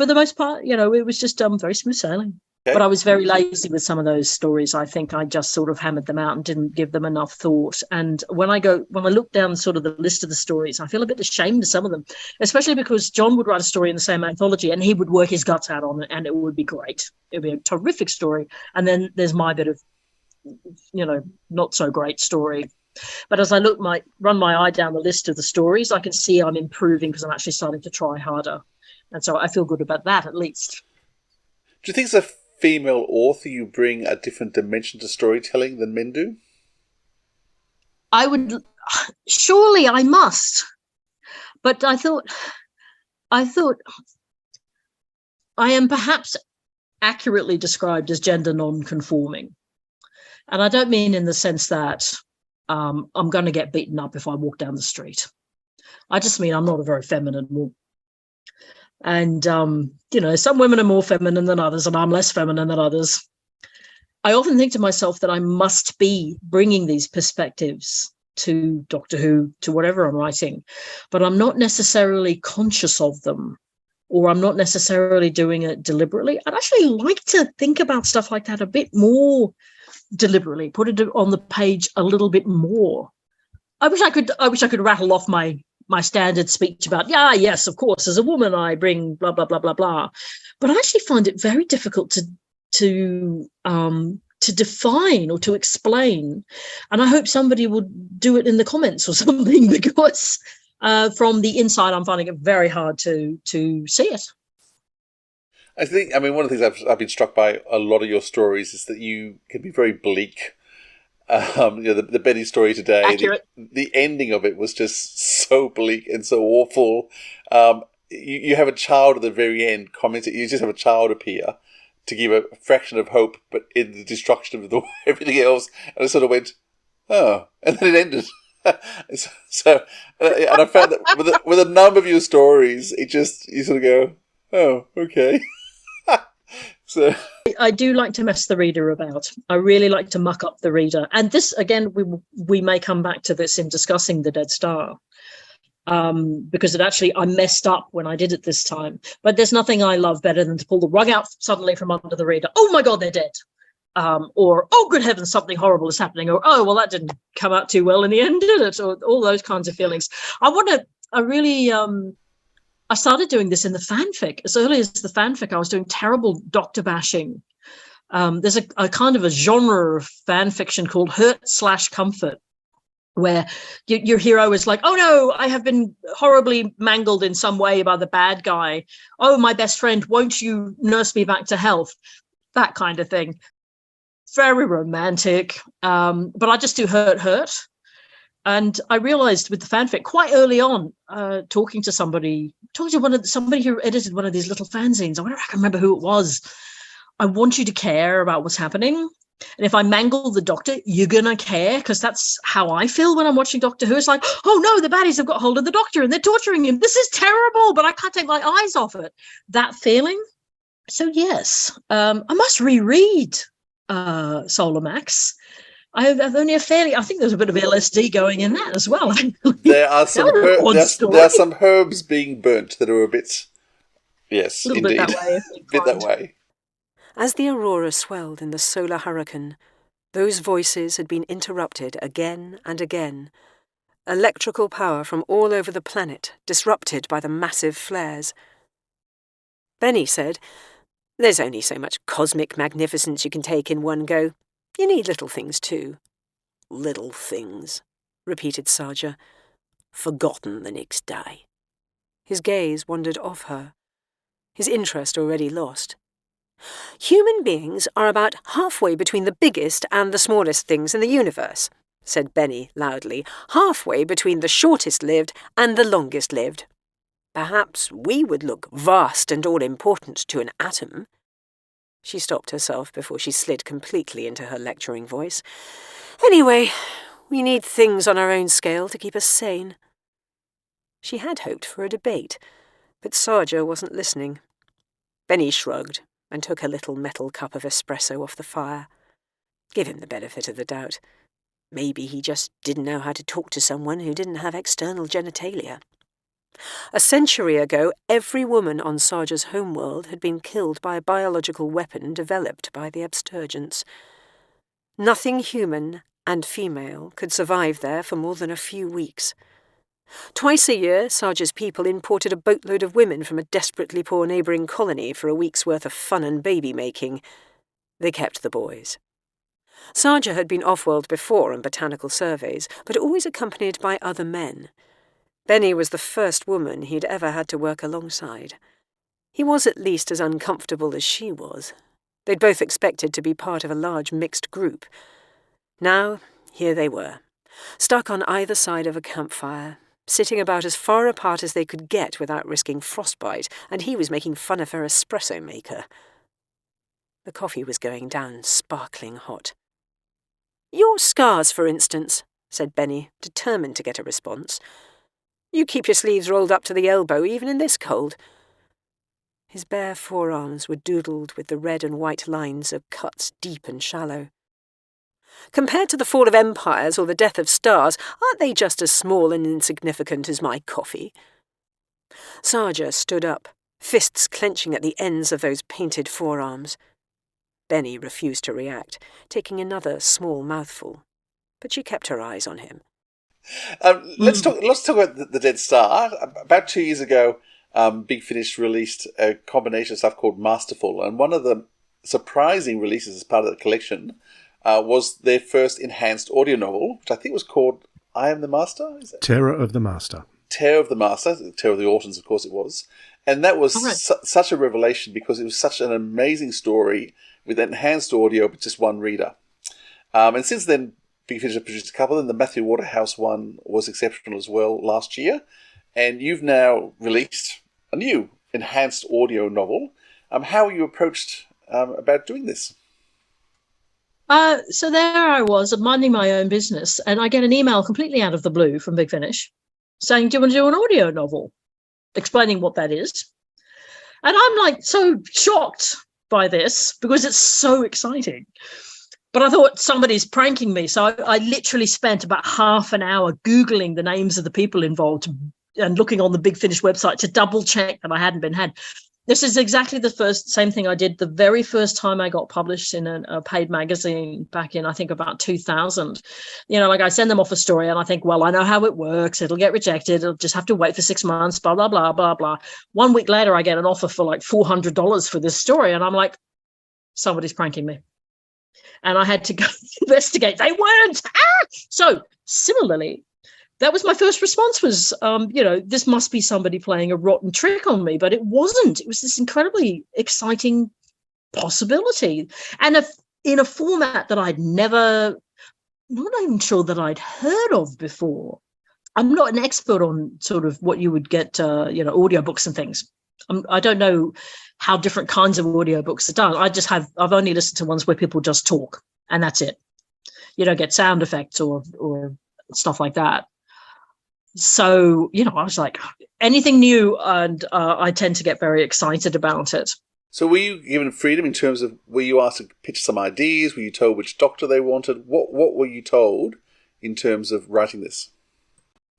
the most part, it was just very smooth sailing. Okay. But I was very lazy with some of those stories. I think I just sort of hammered them out and didn't give them enough thought. And when I look down sort of the list of the stories, I feel a bit ashamed of some of them, especially because John would write a story in the same anthology and he would work his guts out on it and it would be great. It would be a terrific story. And then there's my bit of, not so great story. But as I run my eye down the list of the stories, I can see I'm improving because I'm actually starting to try harder. And so I feel good about that, at least. Do you think as a female author you bring a different dimension to storytelling than men do? Surely I must. But I thought I am perhaps accurately described as gender non-conforming. And I don't mean in the sense that I'm going to get beaten up if I walk down the street. I just mean I'm not a very feminine woman. And, some women are more feminine than others, and I'm less feminine than others. I often think to myself that I must be bringing these perspectives to Doctor Who, to whatever I'm writing, but I'm not necessarily conscious of them, or I'm not necessarily doing it deliberately. I'd actually like to think about stuff like that a bit more deliberately, put it on the page a little bit more. I wish I could rattle off my standard speech about, yes, of course, as a woman, I bring blah, blah, blah, blah, blah. But I actually find it very difficult to define or to explain. And I hope somebody will do it in the comments or something, because from the inside, I'm finding it very hard to see it. I think, one of the things I've been struck by a lot of your stories is that you can be very bleak. The Benny story today, the ending of it was just so bleak and so awful. You have a child at the very end commenting. You just have a child appear to give a fraction of hope, but in the destruction of everything else. And I sort of went, oh, and then it ended. So, and I found that with a number of your stories, you sort of go, oh, okay. So I do like to mess the reader about. I really like to muck up the reader. And this, again, we may come back to this in discussing the Dead Star, because I messed up when I did it this time. But there's nothing I love better than to pull the rug out suddenly from under the reader. Oh, my God, they're dead. Or, oh, good heavens, something horrible is happening. Or, oh, well, that didn't come out too well in the end, did it? Or all those kinds of feelings. I started doing this in the fanfic. As early as the fanfic, I was doing terrible doctor bashing. There's a kind of a genre of fan fiction called hurt/comfort, where your hero is like, oh no, I have been horribly mangled in some way by the bad guy. Oh, my best friend, won't you nurse me back to health? That kind of thing. Very romantic. But I just do hurt. And I realized with the fanfic quite early on, talking to somebody who edited one of these little fanzines. I can remember who it was. I want you to care about what's happening. And if I mangle the Doctor, you're going to care, because that's how I feel when I'm watching Doctor Who. It's like, oh no, the baddies have got hold of the Doctor and they're torturing him. This is terrible, but I can't take my eyes off it. That feeling. So yes, I must reread Solar Max. I have only I think there's a bit of LSD going in that as well. There are some herbs being burnt that are a bit, yes, a little indeed, bit that way. As the aurora swelled in the solar hurricane, those voices had been interrupted again and again. Electrical power from all over the planet disrupted by the massive flares. Benny said, "There's only so much cosmic magnificence you can take in one go. You need little things too." "Little things," repeated Sarja. "Forgotten the next day." His gaze wandered off her, his interest already lost. "Human beings are about halfway between the biggest and the smallest things in the universe," said Benny loudly. "Halfway between the shortest lived and the longest lived. Perhaps we would look vast and all-important to an atom." She stopped herself before she slid completely into her lecturing voice. "Anyway, we need things on our own scale to keep us sane." She had hoped for a debate, But Sarja wasn't listening. Benny shrugged and took a little metal cup of espresso off the fire. Give him the benefit of the doubt. Maybe he just didn't know how to talk to someone who didn't have external genitalia. A century ago, every woman on Sarja's homeworld had been killed by a biological weapon developed by the Abstergents. Nothing human and female could survive there for more than a few weeks. Twice a year, Sarja's people imported a boatload of women from a desperately poor neighbouring colony for a week's worth of fun and baby-making. They kept the boys. Sarja had been off-world before on botanical surveys, but always accompanied by other men. Benny was the first woman he'd ever had to work alongside. He was at least as uncomfortable as she was. They'd both expected to be part of a large mixed group. Now, here they were, stuck on either side of a campfire, sitting about as far apart as they could get without risking frostbite, and he was making fun of her espresso maker. The coffee was going down sparkling hot. "Your scars, for instance," said Benny, determined to get a response. "You keep your sleeves rolled up to the elbow even in this cold." His bare forearms were doodled with the red and white lines of cuts deep and shallow. "Compared to the fall of empires or the death of stars, aren't they just as small and insignificant as my coffee?" Sarja stood up, fists clenching at the ends of those painted forearms. Benny refused to react, taking another small mouthful, but she kept her eyes on him. Let's talk about the Dead Star. About 2 years ago, Big Finish released a combination of stuff called Masterful, and one of the surprising releases as part of the collection was their first enhanced audio novel, which I think was called I Am the Master? Is it? Terror of the Master. Terror of the Master. Terror of the Autons, of course it was. And that was such a revelation because it was such an amazing story with enhanced audio but just one reader. And since then, Big Finish have produced a couple, and the Matthew Waterhouse one was exceptional as well last year. And you've now released a new enhanced audio novel. How are you approached about doing this? So there I was, minding my own business, and I get an email completely out of the blue from Big Finish saying, "Do you want to do an audio novel?" explaining what that is. And I'm like so shocked by this because it's so exciting. But I thought somebody's pranking me. So I literally spent about half an hour Googling the names of the people involved and looking on the Big Finish website to double check that I hadn't been had. This is exactly the same thing I did the very first time I got published in a paid magazine back in, I think, about 2000. Like I send them off a story and I think, well, I know how it works. It'll get rejected. It'll just have to wait for 6 months, blah, blah, blah, blah, blah. 1 week later, I get an offer for like $400 for this story. And I'm like, somebody's pranking me. And I had to go investigate. They weren't. So similarly, that was my first response was, this must be somebody playing a rotten trick on me, but it wasn't. It was this incredibly exciting possibility. And in a format that I'd not even sure that I'd heard of before. I'm not an expert on sort of what you would get, audiobooks and things. I don't know how different kinds of audiobooks are done. I've only listened to ones where people just talk and that's it. You don't get sound effects or stuff like that. So, I was like, anything new, and I tend to get very excited about it. So were you given freedom in terms of, were you asked to pitch some ideas? Were you told which doctor they wanted? What were you told in terms of writing this?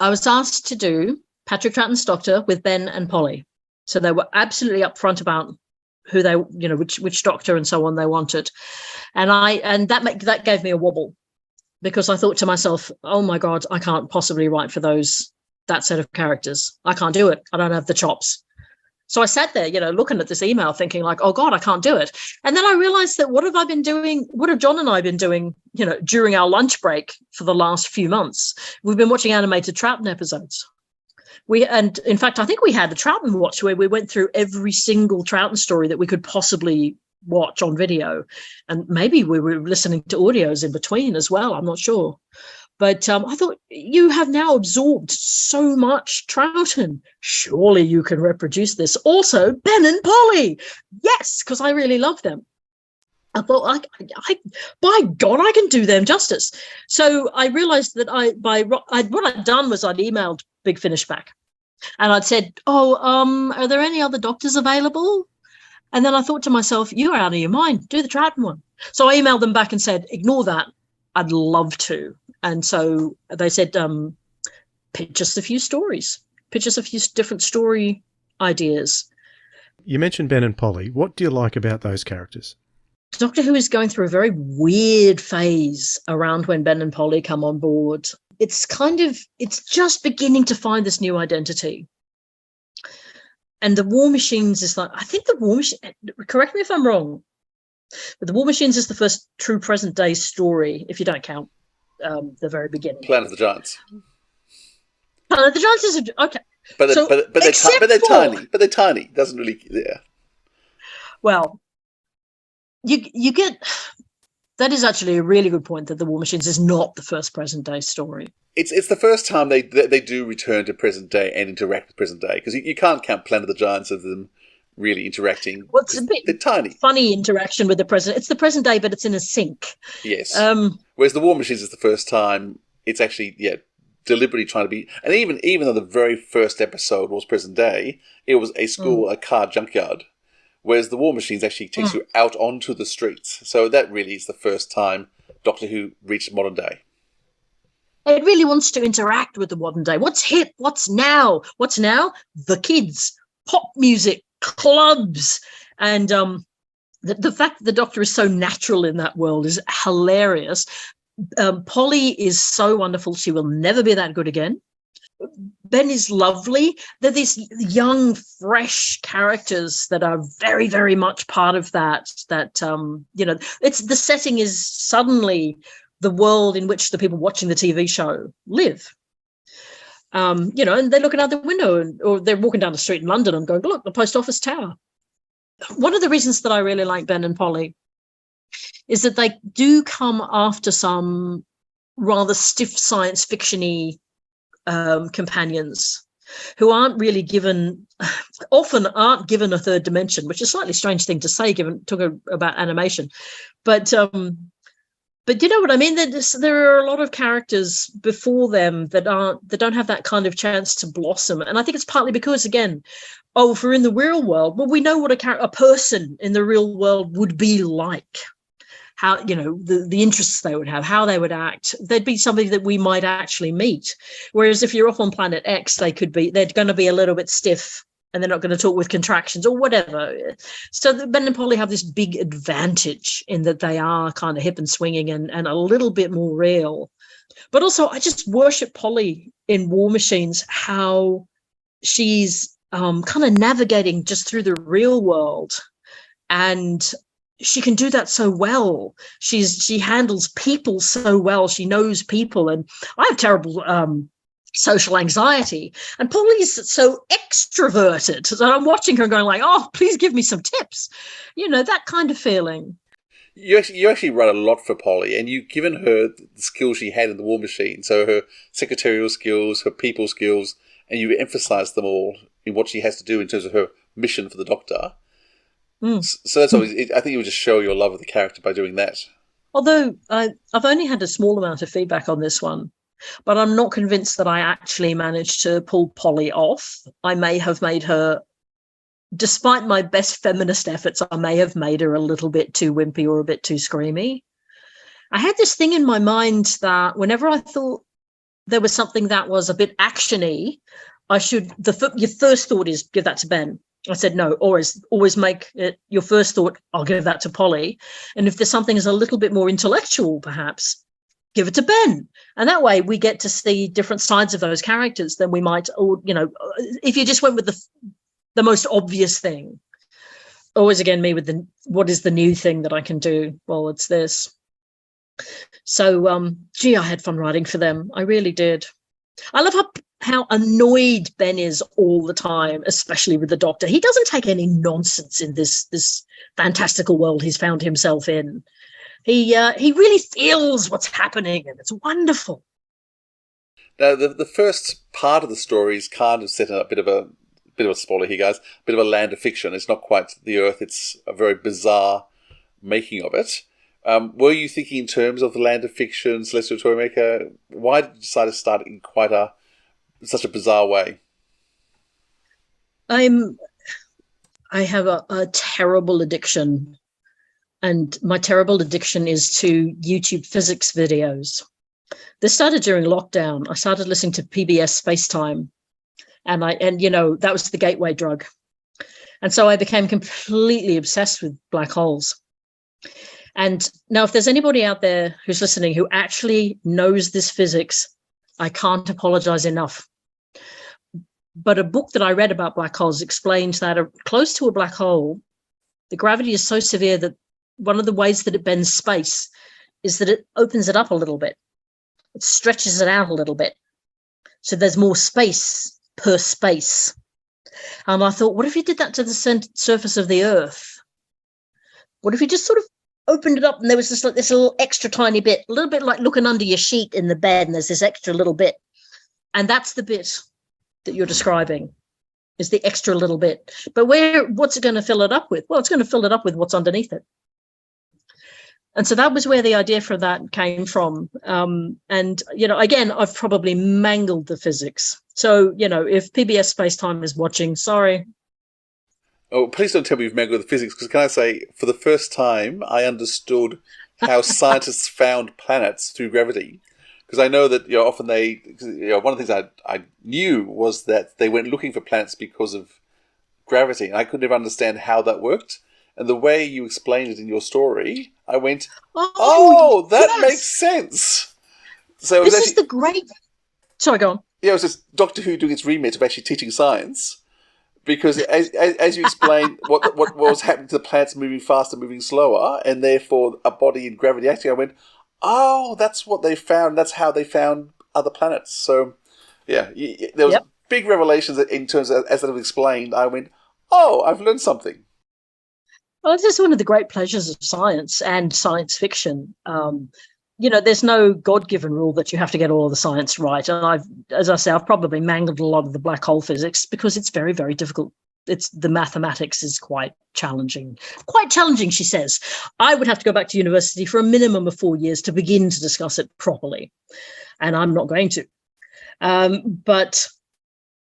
I was asked to do Patrick Troughton's Doctor with Ben and Polly. So they were absolutely upfront about who they, which doctor and so on they wanted. And that gave me a wobble. Because I thought to myself, oh my God, I can't possibly write for that set of characters. I can't do it. I don't have the chops. So I sat there, looking at this email thinking like, oh God, I can't do it. And then I realized that what have John and I been doing, during our lunch break for the last few months? We've been watching animated Troughton episodes. And in fact, I think we had a Troughton watch where we went through every single Troughton story that we could possibly watch on video, and maybe we were listening to audios in between as well. I'm not sure, but I thought, you have now absorbed so much Troughton. Surely you can reproduce this. Also, Ben and Polly, yes, because I really love them. I thought, by God, I can do them justice. So I realized that what I'd done was I'd emailed Big Finish back And I'd said, "Oh, are there any other doctors available?" And then I thought to myself, "You're out of your mind. Do the Troughton one." So I emailed them back and said, "Ignore that. I'd love to." And so they said, "Pitch us a few stories. Pitch us a few different story ideas." You mentioned Ben and Polly. What do you like about those characters? Doctor Who is going through a very weird phase around when Ben and Polly come on board. It's just beginning to find this new identity. And the War Machines is like, I think the War Machine, correct me if I'm wrong, but the War Machines is the first true present day story, if you don't count the very beginning. Planet of the Giants. Planet of the Giants is, okay. But they're tiny. But they're tiny. Doesn't really, yeah. Well, you get, that is actually a really good point, that the War Machines is not the first present day story. It's the first time they do return to present day and interact with present day, because you can't count Planet of the Giants as them really interacting. Well, it's a bit they're tiny. Funny interaction with the present. It's the present day, but it's in a sink. Yes. Whereas the War Machines is the first time it's actually deliberately trying to be, and even though the very first episode was present day, it was a school, a car junkyard. Whereas the War Machines actually takes you out onto the streets. So that really is the first time Doctor Who reached modern day. It really wants to interact with the modern day. What's hip? What's now? What's now? The kids, pop music, clubs. And the fact that the Doctor is so natural in that world is hilarious. Polly is so wonderful. She will never be that good again. Ben is lovely. They're these young, fresh characters that are very, very much part of that. It's the setting is suddenly the world in which the people watching the TV show live. And they're looking out the window or they're walking down the street in London and going, "Look, the post office tower." One of the reasons that I really like Ben and Polly is that they do come after some rather stiff science fiction-y companions who often aren't given a third dimension, which is a slightly strange thing to say given talking about animation. But you know what I mean? There are a lot of characters before them that don't have that kind of chance to blossom. And I think it's partly because, again, if we're in the real world, well, we know what a person in the real world would be like. How, the interests they would have, how they would act. They'd be somebody that we might actually meet. Whereas if you're off on Planet X, they're going to be a little bit stiff and they're not going to talk with contractions or whatever. So Ben and Polly have this big advantage in that they are kind of hip and swinging and a little bit more real. But also, I just worship Polly in War Machines, how she's kind of navigating just through the real world. And she can do that so well. She handles people so well. She knows people. And I have terrible social anxiety. And Polly's so extroverted. So I'm watching her going like, "Oh, please give me some tips." That kind of feeling. You actually write a lot for Polly, and you've given her the skills she had in the War Machine. So her secretarial skills, her people skills, and you emphasise them all in what she has to do in terms of her mission for the Doctor. So that's always. I think you would just show your love of the character by doing that. Although I've only had a small amount of feedback on this one, but I'm not convinced that I actually managed to pull Polly off. I may have made her, despite my best feminist efforts, I may have made her a little bit too wimpy or a bit too screamy. I had this thing in my mind that whenever I thought there was something that was a bit action-y, your first thought is give that to Ben. I said, no, always make it your first thought, I'll give that to Polly. And if there's something that's a little bit more intellectual, perhaps, give it to Ben. And that way we get to see different sides of those characters than we might, if you just went with the most obvious thing. Always again, me with what is the new thing that I can do? Well, it's this. So, I had fun writing for them. I really did. I love how annoyed Ben is all the time, especially with the Doctor. He doesn't take any nonsense in this fantastical world he's found himself in. He really feels what's happening, and it's wonderful. Now, the first part of the story is kind of set up a bit of a spoiler here, guys. A bit of a land of fiction. It's not quite the Earth. It's a very bizarre making of it. Were you thinking in terms of the land of fiction, Celestial Toymaker? Why did you decide to start in such a bizarre way? I have a terrible addiction, and my terrible addiction is to YouTube physics videos. This started during lockdown. I started listening to PBS Spacetime, and that was the gateway drug. And so I became completely obsessed with black holes. And now, if there's anybody out there who's listening who actually knows this physics, I can't apologize enough. But a book that I read about black holes explains that close to a black hole, the gravity is so severe that one of the ways that it bends space is that it opens it up a little bit. It stretches it out a little bit. So there's more space per space. And I thought, what if you did that to the surface of the Earth? What if you just sort of opened it up and there was this little extra tiny bit, a little bit like looking under your sheet in the bed, and there's this extra little bit. And that's the bit that you're describing, is the extra little bit. But what's it going to fill it up with? Well, it's going to fill it up with what's underneath it. And so that was where the idea for that came from. And, again, I've probably mangled the physics. So, if PBS Spacetime is watching, sorry. Oh, please don't tell me you've mangled the physics, because can I say, for the first time, I understood how scientists found planets through gravity. Because I know that often one of the things I knew was that they went looking for planets because of gravity, and I could never understand how that worked. And the way you explained it in your story, I went, "Oh, that yes. makes sense." So this is the great. Sorry, go on. Yeah, it was just Doctor Who doing its remit of actually teaching science, because as you explained, what was happening to the planets moving faster, moving slower, and therefore a body in gravity acting, I went, oh, that's what they found. That's how they found other planets. So, yeah, there was big revelations in terms of, as I've explained, I went, oh, I've learned something. Well, this is one of the great pleasures of science and science fiction. There's no God-given rule that you have to get all of the science right. And I've probably mangled a lot of the black hole physics because it's very, very difficult. The mathematics is quite challenging. Quite challenging, she says. I would have to go back to university for a minimum of 4 years to begin to discuss it properly. And I'm not going to. But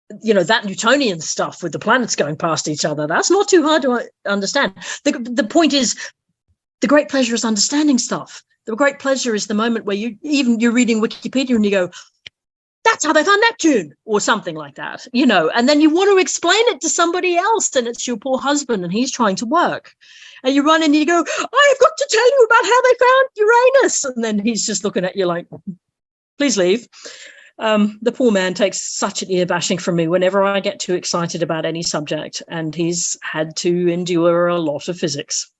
that Newtonian stuff with the planets going past each other, that's not too hard to understand. The point is, the great pleasure is understanding stuff. The great pleasure is the moment where you're reading Wikipedia and you go, that's how they found Neptune, or something like that, and then you want to explain it to somebody else, and it's your poor husband and he's trying to work. And you run in and you go, I've got to tell you about how they found Uranus. And then he's just looking at you like, please leave. The poor man takes such an ear bashing from me whenever I get too excited about any subject, and he's had to endure a lot of physics.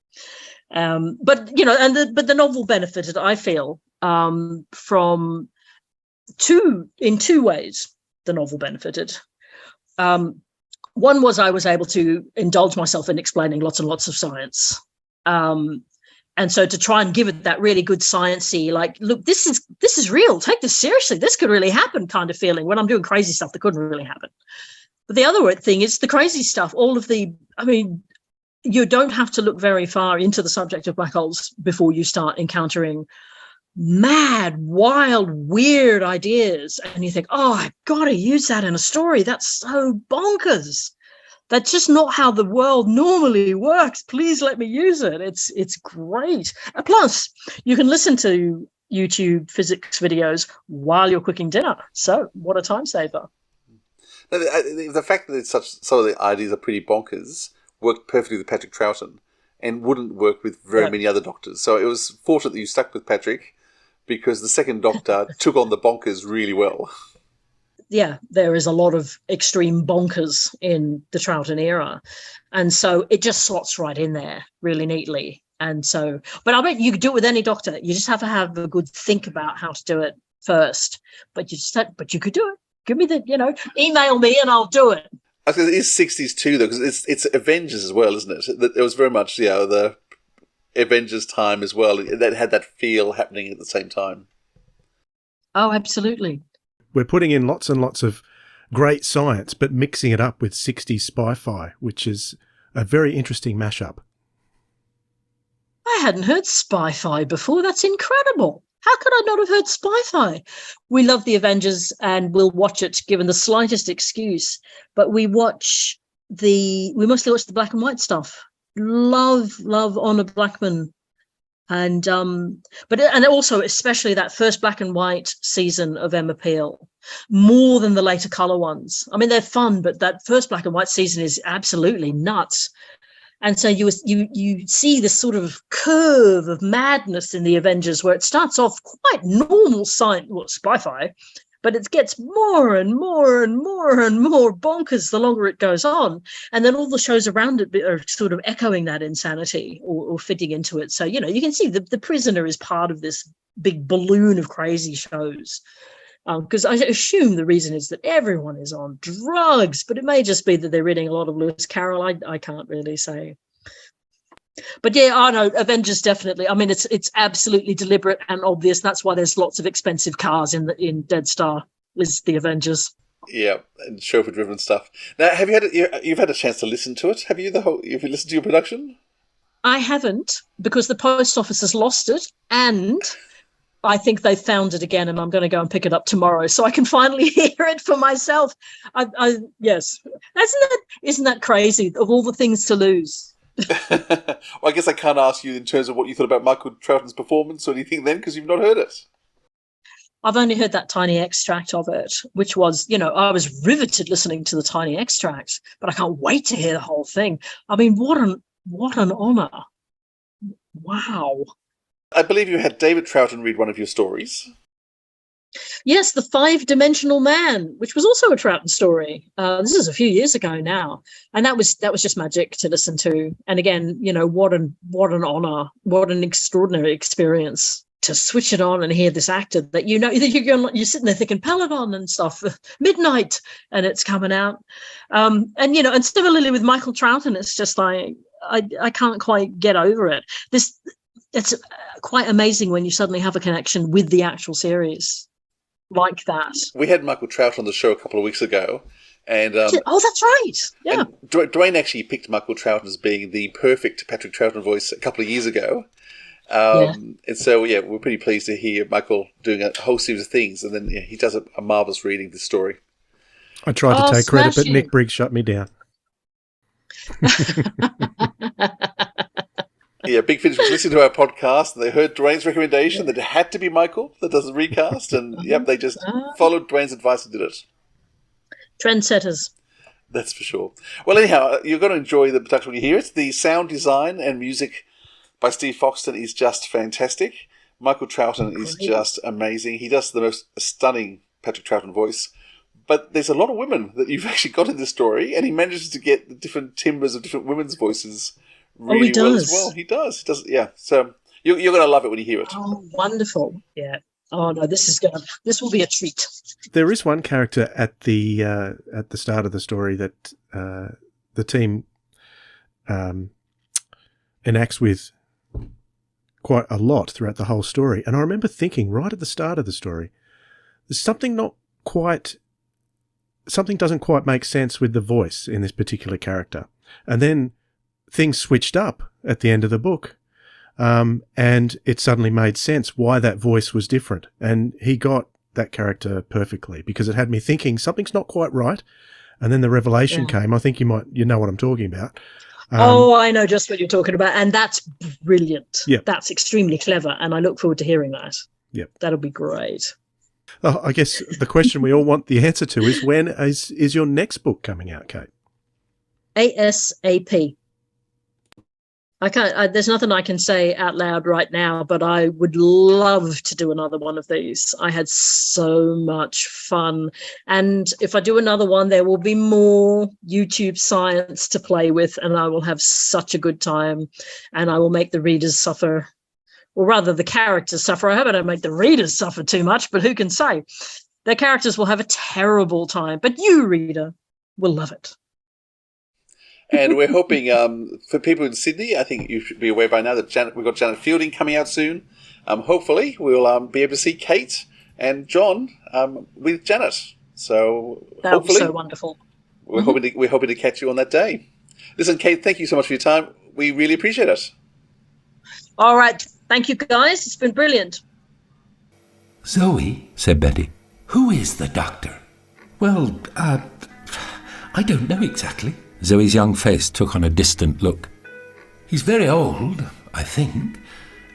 But the novel benefited, I feel, from in two ways. The novel benefited. One was I was able to indulge myself in explaining lots and lots of science. And so to try and give it that really good sciencey, like, look, this is real. Take this seriously. This could really happen kind of feeling when I'm doing crazy stuff that couldn't really happen. But the other thing is the crazy stuff. You don't have to look very far into the subject of black holes before you start encountering mad, wild, weird ideas. And you think, oh, I've got to use that in a story. That's so bonkers. That's just not how the world normally works. Please let me use it. It's great. Plus, you can listen to YouTube physics videos while you're cooking dinner. So what a time saver. The fact that some of the ideas are pretty bonkers worked perfectly with Patrick Troughton and wouldn't work with very many other doctors. So it was fortunate that you stuck with Patrick, because the second Doctor took on the bonkers really well. Yeah, there is a lot of extreme bonkers in the Troughton era. And so it just slots right in there really neatly. And so, but I bet you could do it with any doctor. You just have to have a good think about how to do it first. But you could do it. Give me email me and I'll do it. I suppose it is 60s too, though, because it's Avengers as well, isn't it? It was very much, the Avengers time as well. That had that feel happening at the same time. Oh, absolutely. We're putting in lots and lots of great science, but mixing it up with 60s spy-fi, which is a very interesting mashup. I hadn't heard spy-fi before. That's incredible. How could I not have heard spy-fi? We love the Avengers and we'll watch it given the slightest excuse, but we watch we mostly watch the black and white stuff. Love Honor Blackman. And and also especially that first black and white season of Emma Peel, more than the later color ones. I mean, they're fun, but that first black and white season is absolutely nuts. And so you see this sort of curve of madness in the Avengers, where it starts off quite normal spy-fi, but it gets more and more and more and more bonkers the longer it goes on. And then all the shows around it are sort of echoing that insanity or fitting into it. So, you can see the Prisoner is part of this big balloon of crazy shows. Because I assume the reason is that everyone is on drugs, but it may just be that they're reading a lot of Lewis Carroll. I can't really say. But yeah, I know Avengers definitely. I mean, it's absolutely deliberate and obvious. That's why there's lots of expensive cars in Dead Star. Is the Avengers? Yeah, and chauffeur-driven stuff. Now, you've had a chance to listen to it? Have you Have you listened to your production? I haven't, because the post office has lost it, and I think they found it again, and I'm going to go and pick it up tomorrow so I can finally hear it for myself. Yes, isn't that crazy? Of all the things to lose. Well, I guess I can't ask you in terms of what you thought about Michael Troughton's performance or anything then, because you've not heard it. I've only heard that tiny extract of it, which was, I was riveted listening to the tiny extract, but I can't wait to hear the whole thing. I mean, what an honour. Wow. I believe you had David Troughton read one of your stories. Yes, The Five-Dimensional Man, which was also a Troughton story. This is a few years ago now, and that was just magic to listen to. And again, what an honor, what an extraordinary experience to switch it on and hear this actor that you're sitting there thinking Peloton and stuff, midnight, and it's coming out. And similarly with Michael Troughton, it's just like I can't quite get over it. It's quite amazing when you suddenly have a connection with the actual series like that. We had Michael Troughton on the show a couple of weeks ago, and that's right. Yeah, Dwayne actually picked Michael Troughton as being the perfect Patrick Troughton voice a couple of years ago. And so we're pretty pleased to hear Michael doing a whole series of things, and then he does a marvelous reading this story. I tried to take credit, but Nick Briggs shut me down. Yeah, Big Finish was listening to our podcast, and they heard Dwayne's recommendation that it had to be Michael that does the recast, and they just followed Dwayne's advice and did it. Trendsetters. That's for sure. Well, anyhow, you're going to enjoy the production when you hear it. The sound design and music by Steve Foxton is just fantastic. Michael Troughton is just amazing. He does the most stunning Patrick Troughton voice. But there's a lot of women that you've actually got in this story, and he manages to get the different timbres of different women's voices really well as well. He does, yeah. So you're going to love it when you hear it. Oh, wonderful. Yeah. Oh, no, this will be a treat. There is one character at the start of the story that the team enacts with quite a lot throughout the whole story. And I remember thinking right at the start of the story, there's something doesn't quite make sense with the voice in this particular character. And then things switched up at the end of the book. And it suddenly made sense why that voice was different. And he got that character perfectly because it had me thinking something's not quite right. And then the revelation came. I think you know what I'm talking about. I know just what you're talking about. And that's brilliant. Yep. That's extremely clever. And I look forward to hearing that. Yep. That'll be great. Oh, I guess the question we all want the answer to is when is your next book coming out, Kate? ASAP. There's nothing I can say out loud right now, but I would love to do another one of these. I had so much fun. And if I do another one, there will be more YouTube science to play with, and I will have such a good time, and I will make the readers suffer, or rather the characters suffer. I hope I don't make the readers suffer too much, but who can say? Their characters will have a terrible time, but you, reader, will love it. And we're hoping for people in Sydney, I think you should be aware by now that we've got Janet Fielding coming out soon. Hopefully we'll be able to see Kate and John with Janet. So that would be so wonderful. We're hoping to catch you on that day. Listen, Kate, thank you so much for your time. We really appreciate it. All right. Thank you, guys. It's been brilliant. Zoe, said Betty, who is the doctor? Well, I don't know exactly. Zoe's young face took on a distant look. He's very old, I think,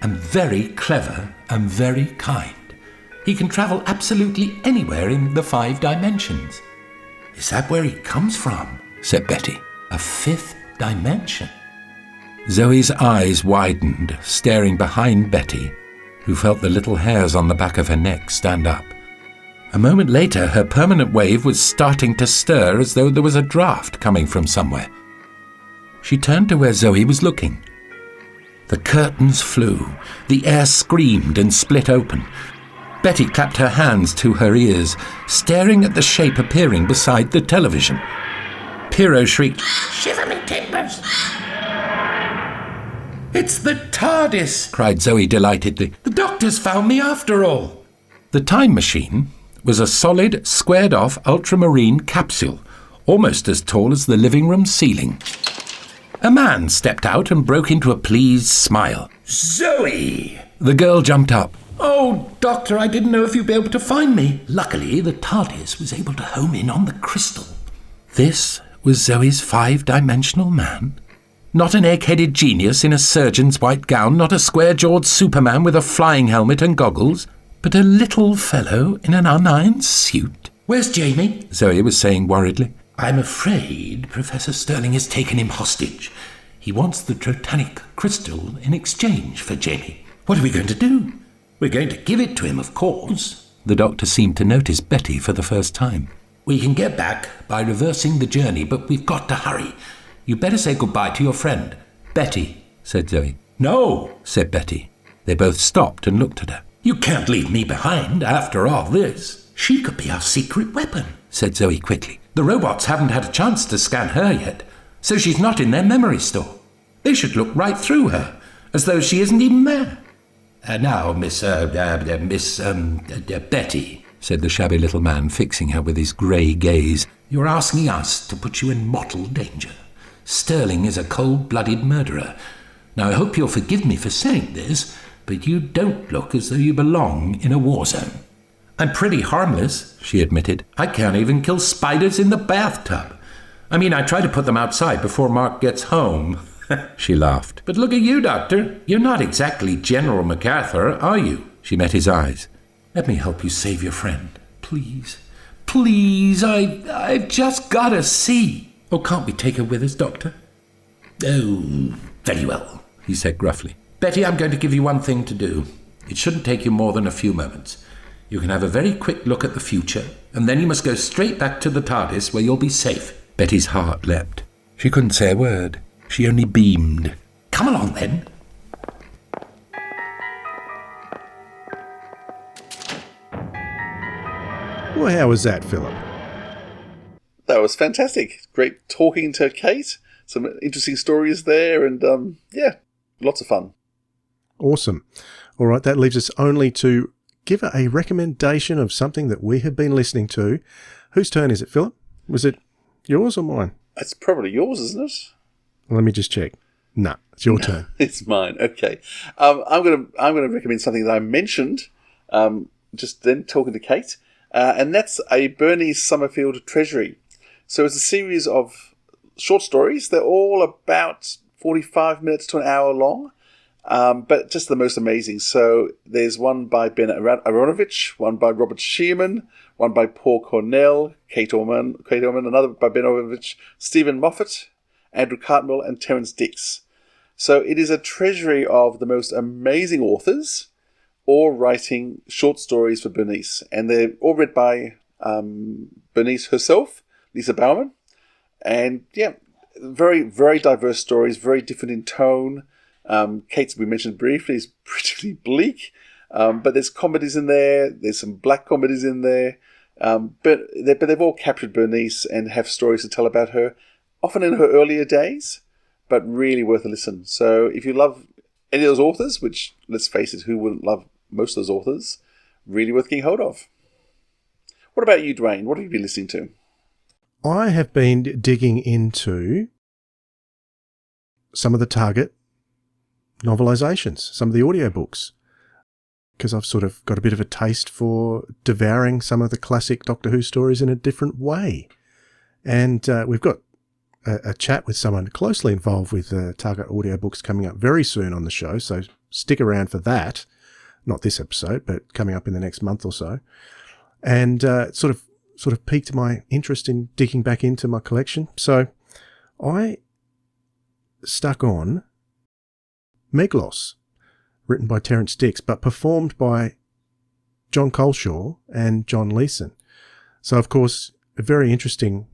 and very clever and very kind. He can travel absolutely anywhere in the 5 dimensions. Is that where he comes from? Said Betty. A 5th dimension? Zoe's eyes widened, staring behind Betty, who felt the little hairs on the back of her neck stand up. A moment later, her permanent wave was starting to stir as though there was a draft coming from somewhere. She turned to where Zoe was looking. The curtains flew, the air screamed and split open. Betty clapped her hands to her ears, staring at the shape appearing beside the television. Pierrot shrieked, "Shiver me timbers!" "It's the TARDIS!" cried Zoe delightedly. "The doctor's found me after all!" The time machine was a solid, squared-off ultramarine capsule, almost as tall as the living room ceiling. A man stepped out and broke into a pleased smile. "Zoe!" The girl jumped up. "Oh, Doctor, I didn't know if you'd be able to find me." Luckily, the TARDIS was able to home in on the crystal. This was Zoe's 5-dimensional man. Not an egg-headed genius in a surgeon's white gown, not a square-jawed Superman with a flying helmet and goggles, but a little fellow in an unironed suit. "Where's Jamie?" Zoe was saying worriedly. "I'm afraid Professor Sterling has taken him hostage. He wants the Trotanic crystal in exchange for Jamie. What are we going to do? We're going to give it to him, of course." The doctor seemed to notice Betty for the first time. "We can get back by reversing the journey, but we've got to hurry. You'd better say goodbye to your friend." "Betty," said Zoe. "No," said Betty. They both stopped and looked at her. "You can't leave me behind after all this." "She could be our secret weapon," said Zoe quickly. "The robots haven't had a chance to scan her yet, so she's not in their memory store. They should look right through her, as though she isn't even there." "Now, Miss Betty," said the shabby little man, fixing her with his grey gaze, "you're asking us to put you in mortal danger. Sterling is a cold-blooded murderer. Now, I hope you'll forgive me for saying this, but you don't look as though you belong in a war zone." "I'm pretty harmless," she admitted. "I can't even kill spiders in the bathtub. I mean, I try to put them outside before Mark gets home." She laughed. "But look at you, Doctor. You're not exactly General MacArthur, are you?" She met his eyes. "Let me help you save your friend. Please. Please, I've just got to see." "Oh, can't we take her with us, Doctor?" "Oh, very well," he said gruffly. "Betty, I'm going to give you one thing to do. It shouldn't take you more than a few moments. You can have a very quick look at the future, and then you must go straight back to the TARDIS where you'll be safe." Betty's heart leapt. She couldn't say a word. She only beamed. "Come along, then." Well, how was that, Philip? That was fantastic. Great talking to Kate. Some interesting stories there, and yeah, lots of fun. Awesome. All right, that leaves us only to give a recommendation of something that we have been listening to. Whose turn is it, Philip? Was it yours or mine? It's probably yours, isn't it? Let me just check. No, it's your turn. It's mine. Okay. I'm gonna recommend something that I mentioned just then talking to Kate, and that's a Bernice Summerfield treasury. So it's a series of short stories. They're all about 45 minutes to an hour long, but just the most amazing. So there's one by Ben Aronovich, one by Robert Shearman, one by Paul Cornell, Kate Orman, another by Ben Aronovich, Stephen Moffat, Andrew Cartmel, and Terence Dix. So it is a treasury of the most amazing authors, all writing short stories for Bernice. And they're all read by Bernice herself, Lisa Bauman. And yeah, very, very diverse stories, very different in tone. Kate's, we mentioned briefly, is pretty bleak. But there's comedies in there. There's some black comedies in there. But they've all captured Bernice and have stories to tell about her, often in her earlier days, but really worth a listen. So if you love any of those authors, which, let's face it, who wouldn't love most of those authors, really worth getting hold of. What about you, Dwayne? What have you been listening to? I have been digging into some of the Target novelizations, some of the audiobooks, because I've sort of got a bit of a taste for devouring some of the classic Doctor Who stories in a different way. And we've got a chat with someone closely involved with Target Audiobooks coming up very soon on the show, so stick around for that. Not this episode, but coming up in the next month or so. And sort of piqued my interest in digging back into my collection. So I stuck on Meglos, written by Terence Dix, but performed by John Coleshaw and John Leeson. So, of course, very interesting,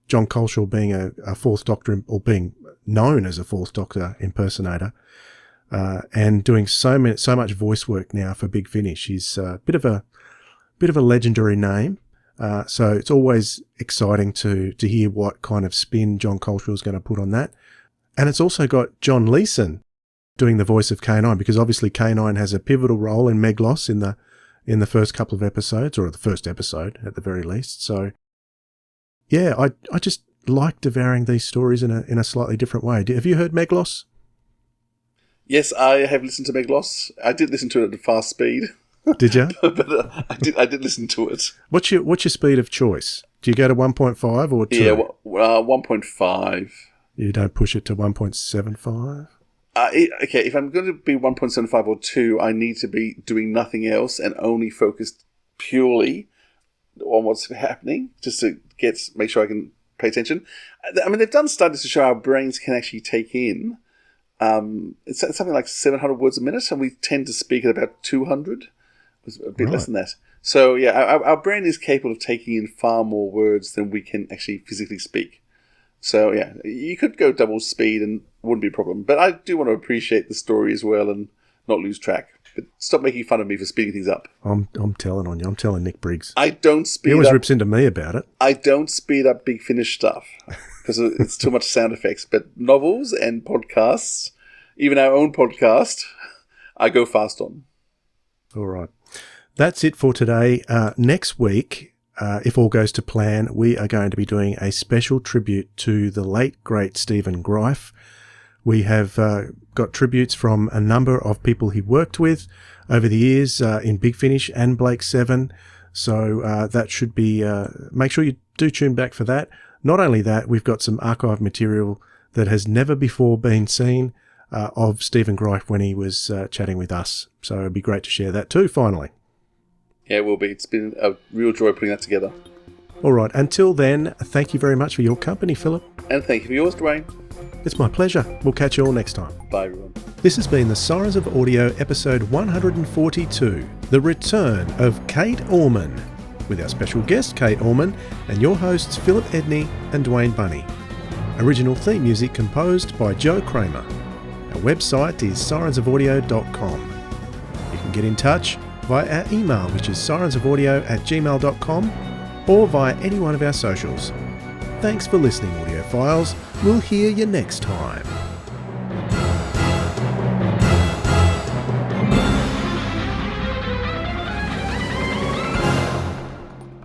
John Coleshaw being a Fourth Doctor, or being known as a Fourth Doctor impersonator, and doing so much voice work now for Big Finish. He's a bit of a legendary name. So it's always exciting to hear what kind of spin John Coleshaw is going to put on that. And it's also got John Leeson doing the voice of K9, because obviously K9 has a pivotal role in Meglos in the first couple of episodes, or the first episode at the very least. So yeah, I just like devouring these stories in a slightly different way. Have you heard Meglos? Yes, I have listened to Meglos. I did listen to it at fast speed. Did you? But I did listen to it. What's your speed of choice? Do you go to 1.5 or 2? Yeah, 1.5. You don't push it to 1.75? Okay, if I'm going to be 1.75 or 2, I need to be doing nothing else and only focused purely on what's happening, just to make sure I can pay attention. I mean, they've done studies to show our brains can actually take in it's something like 700 words a minute, and we tend to speak at about 200. It's a bit less than that. So yeah, our brain is capable of taking in far more words than we can actually physically speak. So yeah, you could go double speed and it wouldn't be a problem. But I do want to appreciate the story as well and not lose track. But stop making fun of me for speeding things up. I'm telling on you. I'm telling Nick Briggs. I don't speed up. He always rips into me about it. I don't speed up Big Finish stuff because it's too much sound effects. But novels and podcasts, even our own podcast, I go fast on. All right. That's it for today. Next week, if all goes to plan, we are going to be doing a special tribute to the late, great Stephen Greif. We have got tributes from a number of people he worked with over the years in Big Finish and Blake 7. So that should be, make sure you do tune back for that. Not only that, we've got some archive material that has never before been seen of Stephen Greif when he was chatting with us. So it'd be great to share that too, finally. Yeah, it will be. It's been a real joy putting that together. All right. Until then, thank you very much for your company, Philip. And thank you for yours, Dwayne. It's my pleasure. We'll catch you all next time. Bye, everyone. This has been the Sirens of Audio, episode 142, The Return of Kate Orman, with our special guest, Kate Orman, and your hosts, Philip Edney and Dwayne Bunny. Original theme music composed by Joe Kramer. Our website is sirensofaudio.com. You can get in touch via our email, which is sirensofaudio@gmail.com, or via any one of our socials. Thanks for listening, audiophiles. We'll hear you next time.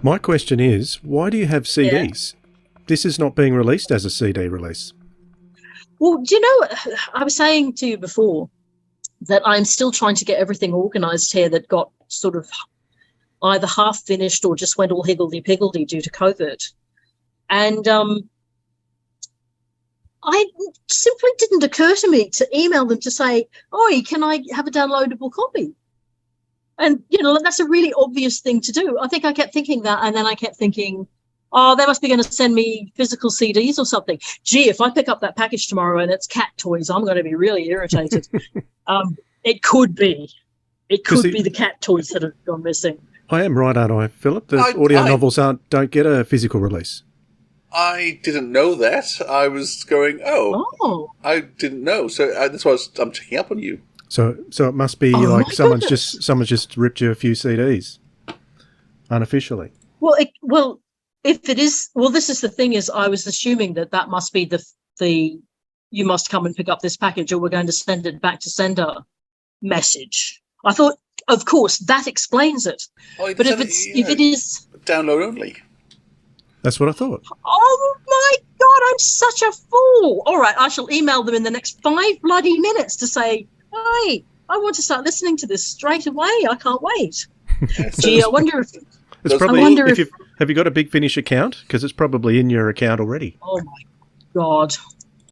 My question is, why do you have CDs? Yeah. This is not being released as a CD release. Well, do you know, I was saying to you before that I'm still trying to get everything organised here that got sort of either half finished or just went all higgledy-piggledy due to COVID. And I simply didn't occur to me to email them to say, "Oi, can I have a downloadable copy?" And, you know, that's a really obvious thing to do. I think I kept thinking that, and then I kept thinking, oh, they must be going to send me physical CDs or something. Gee, if I pick up that package tomorrow and it's cat toys, I'm going to be really irritated. It could be. It could be the cat toys that have gone missing. I am right, aren't I, Philip? The audio novels don't get a physical release. I didn't know that. I was going, I didn't know. So that's why I'm checking up on you. So it must be like someone's just ripped you a few CDs unofficially. Well, if it is, this is the thing is I was assuming that must be the you must come and pick up this package or we're going to send it back to sender message. I thought, of course, that explains it. Oh, but if it is download only. That's what I thought. Oh my God, I'm such a fool. All right, I shall email them in the next 5 bloody minutes to say, hey, I want to start listening to this straight away. I can't wait. Gee, I wonder if... It's probably, have you got a Big Finish account? Because it's probably in your account already. Oh my God.